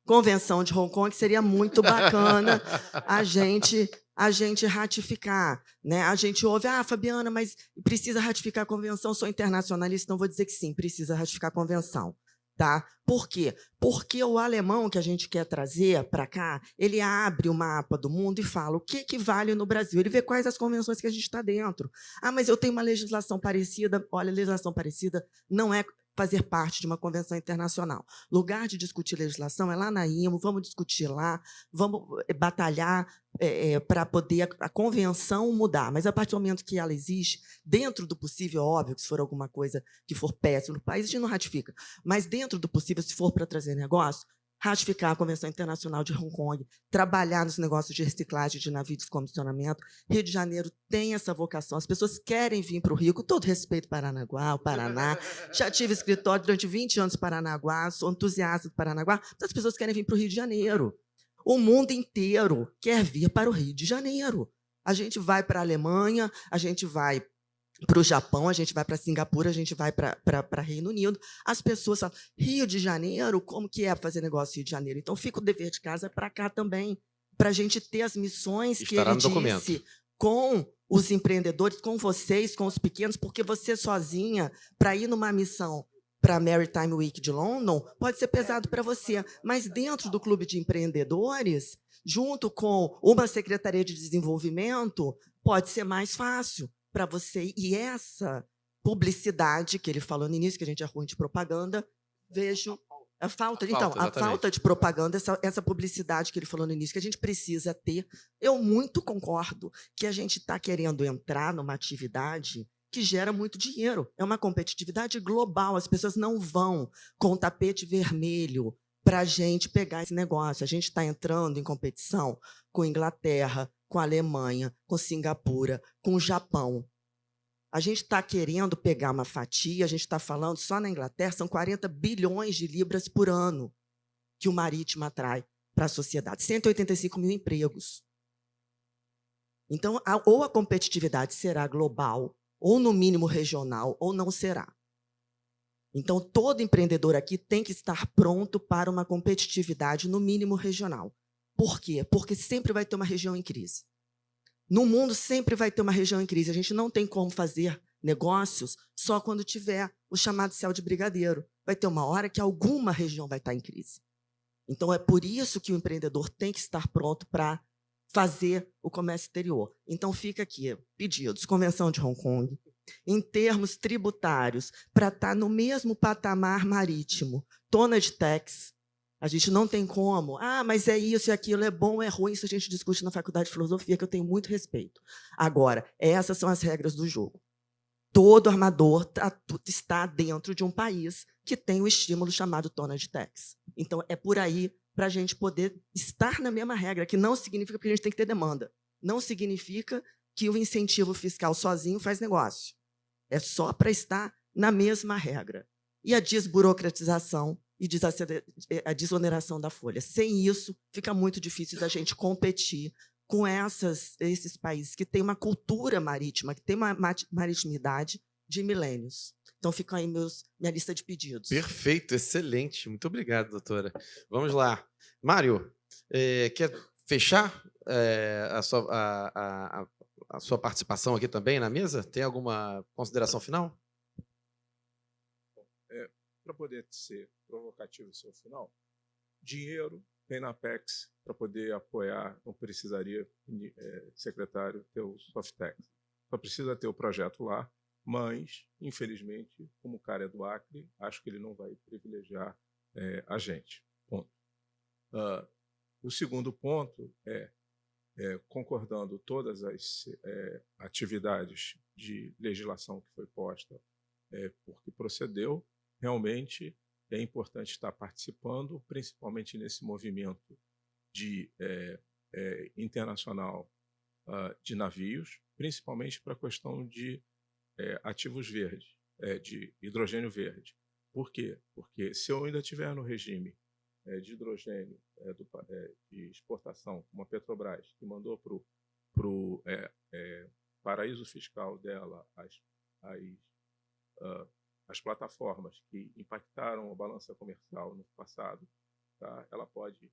Speaker 6: Convenção de Hong Kong, seria muito bacana a gente ratificar, né? A gente ouve, Fabiana, mas precisa ratificar a convenção, sou internacionalista, então vou dizer que sim, precisa ratificar a convenção. Tá? Por quê? Porque o alemão que a gente quer trazer para cá, ele abre o mapa do mundo e fala o que vale no Brasil. Ele vê quais as convenções que a gente está dentro. Mas eu tenho uma legislação parecida. Olha, legislação parecida não é fazer parte de uma convenção internacional. Lugar de discutir legislação é lá na IMO, vamos discutir lá, vamos batalhar para poder a convenção mudar. Mas, a partir do momento que ela existe, dentro do possível, óbvio, que se for alguma coisa que for péssima no país, a gente não ratifica. Mas, dentro do possível, se for para trazer negócio, ratificar a Convenção Internacional de Hong Kong, trabalhar nos negócios de reciclagem de navio de descomissionamento. Rio de Janeiro tem essa vocação, as pessoas querem vir para o Rio, com todo respeito Paranaguá, o Paraná. Já tive escritório durante 20 anos em Paranaguá, sou entusiasta do Paranaguá, mas as pessoas querem vir para o Rio de Janeiro. O mundo inteiro quer vir para o Rio de Janeiro. A gente vai para a Alemanha, a gente vai para o Japão, a gente vai para Singapura, a gente vai para Reino Unido. As pessoas falam, Rio de Janeiro, como que é fazer negócio em Rio de Janeiro? Então, fica o dever de casa para cá também, para a gente ter as missões que ele disse com os empreendedores, com vocês, com os pequenos, porque você sozinha, para ir numa missão para a Maritime Week de London, pode ser pesado para você, mas dentro do clube de empreendedores, junto com uma secretaria de desenvolvimento, pode ser mais fácil para você. E essa publicidade que ele falou no início, que a gente é ruim de propaganda, vejo a falta de propaganda, essa publicidade que ele falou no início, que a gente precisa ter. Eu muito concordo que a gente está querendo entrar numa atividade que gera muito dinheiro. É uma competitividade global. As pessoas não vão com o tapete vermelho para a gente pegar esse negócio. A gente está entrando em competição com a Inglaterra, com a Alemanha, com Singapura, com o Japão. A gente está querendo pegar uma fatia, a gente está falando, só na Inglaterra, são 40 bilhões de libras por ano que o marítimo atrai para a sociedade. 185 mil empregos. Então, ou a competitividade será global, ou no mínimo regional, ou não será. Então, todo empreendedor aqui tem que estar pronto para uma competitividade no mínimo regional. Por quê? Porque sempre vai ter uma região em crise. No mundo sempre vai ter uma região em crise. A gente não tem como fazer negócios só quando tiver o chamado céu de brigadeiro. Vai ter uma hora que alguma região vai estar em crise. Então, é por isso que o empreendedor tem que estar pronto para fazer o comércio exterior. Então, fica aqui, pedidos, Convenção de Hong Kong, em termos tributários, para estar no mesmo patamar marítimo, tonnage tax. A gente não tem como. Mas é isso e aquilo, é bom, é ruim, isso a gente discute na Faculdade de Filosofia, que eu tenho muito respeito. Agora, essas são as regras do jogo. Todo armador está dentro de um país que tem o estímulo chamado tonnage tax. Então, é por aí para a gente poder estar na mesma regra, que não significa que a gente tem que ter demanda. Não significa que o incentivo fiscal sozinho faz negócio. É só para estar na mesma regra. E a desburocratização e a desoneração da folha. Sem isso, fica muito difícil da gente competir com esses países que têm uma cultura marítima, que têm uma maritimidade de milênios. Então, fica aí minha lista de pedidos.
Speaker 1: Perfeito, excelente. Muito obrigado, doutora. Vamos lá. Mário, quer fechar a sua participação aqui também na mesa? Tem alguma consideração final?
Speaker 5: Para poder ser provocativo no seu final, dinheiro tem na Apex para poder apoiar, não precisaria, secretário, ter o Softex. Só precisa ter o projeto lá, mas, infelizmente, como o cara é do Acre, acho que ele não vai privilegiar a gente. Ponto. O segundo ponto concordando todas as atividades de legislação que foi posta, porque procedeu, realmente é importante estar participando, principalmente nesse movimento internacional de navios, principalmente para a questão de ativos verdes, de hidrogênio verde. Por quê? Porque se eu ainda estiver no regime de hidrogênio de exportação, como a Petrobras, que mandou para o paraíso fiscal dela as plataformas que impactaram a balança comercial no passado, tá? Ela pode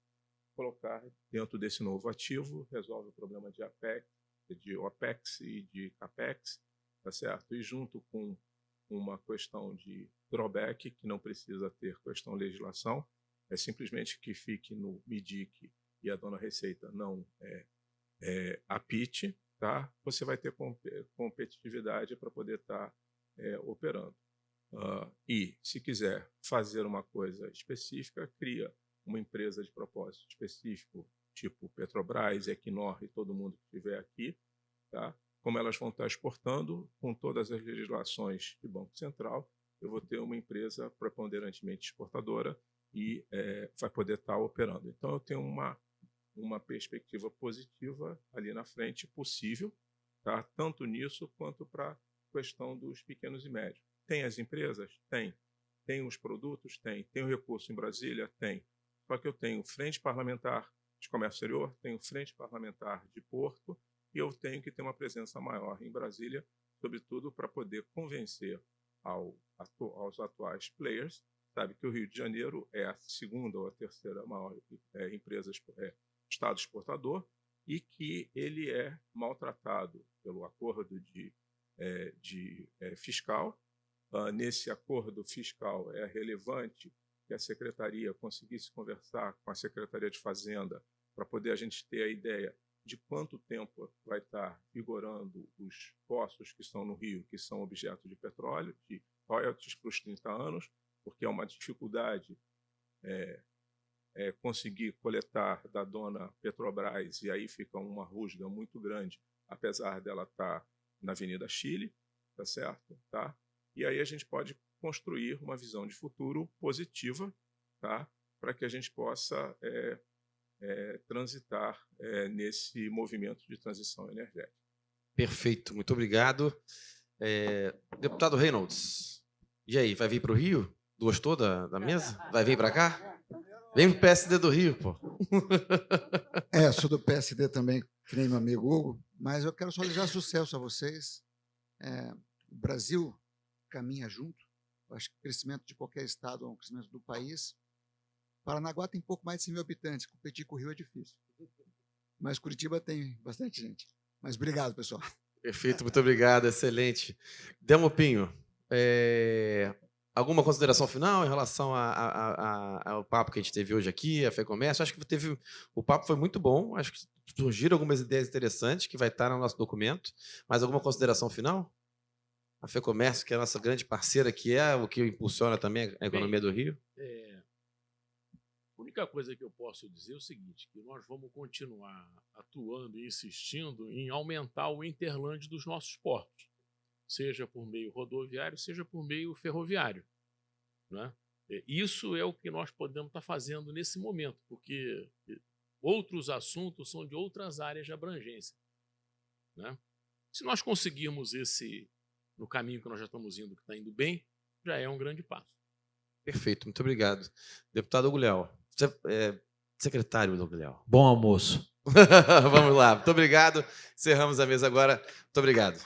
Speaker 5: colocar dentro desse novo ativo, resolve o problema de OPEX e de CAPEX, tá certo? E junto com uma questão de drawback, que não precisa ter questão legislação, é simplesmente que fique no MIDIC e a dona Receita não apite, tá? Você vai ter competitividade para poder estar operando. E, se quiser fazer uma coisa específica, cria uma empresa de propósito específico, tipo Petrobras, Equinor e todo mundo que estiver aqui, tá? Como elas vão estar exportando, com todas as legislações de Banco Central, eu vou ter uma empresa preponderantemente exportadora e vai poder estar operando. Então, eu tenho uma perspectiva positiva ali na frente possível, tá? Tanto nisso quanto para a questão dos pequenos e médios. Tem as empresas? Tem. Tem os produtos? Tem. Tem o recurso em Brasília? Tem. Só que eu tenho frente parlamentar de comércio exterior, tenho frente parlamentar de porto, e eu tenho que ter uma presença maior em Brasília, sobretudo para poder convencer aos atuais players, sabe, que o Rio de Janeiro é a segunda ou a terceira maior estado exportador, e que ele é maltratado pelo acordo fiscal. Nesse acordo fiscal é relevante que a Secretaria conseguisse conversar com a Secretaria de Fazenda para poder a gente ter a ideia de quanto tempo vai estar vigorando os poços que estão no Rio, que são objeto de petróleo, de royalties para os 30 anos, porque é uma dificuldade conseguir coletar da dona Petrobras, e aí fica uma rusga muito grande, apesar dela estar na Avenida Chile, tá certo? Tá? E aí a gente pode construir uma visão de futuro positiva, tá? Para que a gente possa transitar nesse movimento de transição energética.
Speaker 1: Perfeito, muito obrigado. Deputado Reynolds, e aí, vai vir para o Rio? Gostou da mesa? Vai vir para cá? Vem para o PSD do Rio, pô.
Speaker 7: Sou do PSD também, que nem meu amigo Hugo, mas eu quero só desejar sucesso a vocês. O Brasil caminha junto. Eu acho que o crescimento de qualquer estado é um crescimento do país. Paranaguá tem pouco mais de 100 mil habitantes, competir com o Rio é difícil. Mas Curitiba tem bastante gente. Mas obrigado, pessoal.
Speaker 1: Perfeito, muito obrigado, excelente. Delmo Pinho, alguma consideração final em relação ao papo que a gente teve hoje aqui, a FEComércio? Acho que o papo foi muito bom, acho que surgiram algumas ideias interessantes que vai estar no nosso documento. Mas alguma consideração final? A FEComércio, que é a nossa grande parceira, que é o que impulsiona também a economia do Rio.
Speaker 4: A única coisa que eu posso dizer é o seguinte, que nós vamos continuar atuando e insistindo em aumentar o interland dos nossos portos, seja por meio rodoviário, seja por meio ferroviário, né? Isso é o que nós podemos estar fazendo nesse momento, porque outros assuntos são de outras áreas de abrangência, né? Se nós conseguirmos no caminho que nós já estamos indo, que está indo bem, já é um grande passo.
Speaker 1: Perfeito, muito obrigado. Deputado Hugo Leal, secretário Hugo Leal.
Speaker 3: Bom almoço.
Speaker 1: Vamos lá, muito obrigado. Encerramos a mesa agora. Muito obrigado.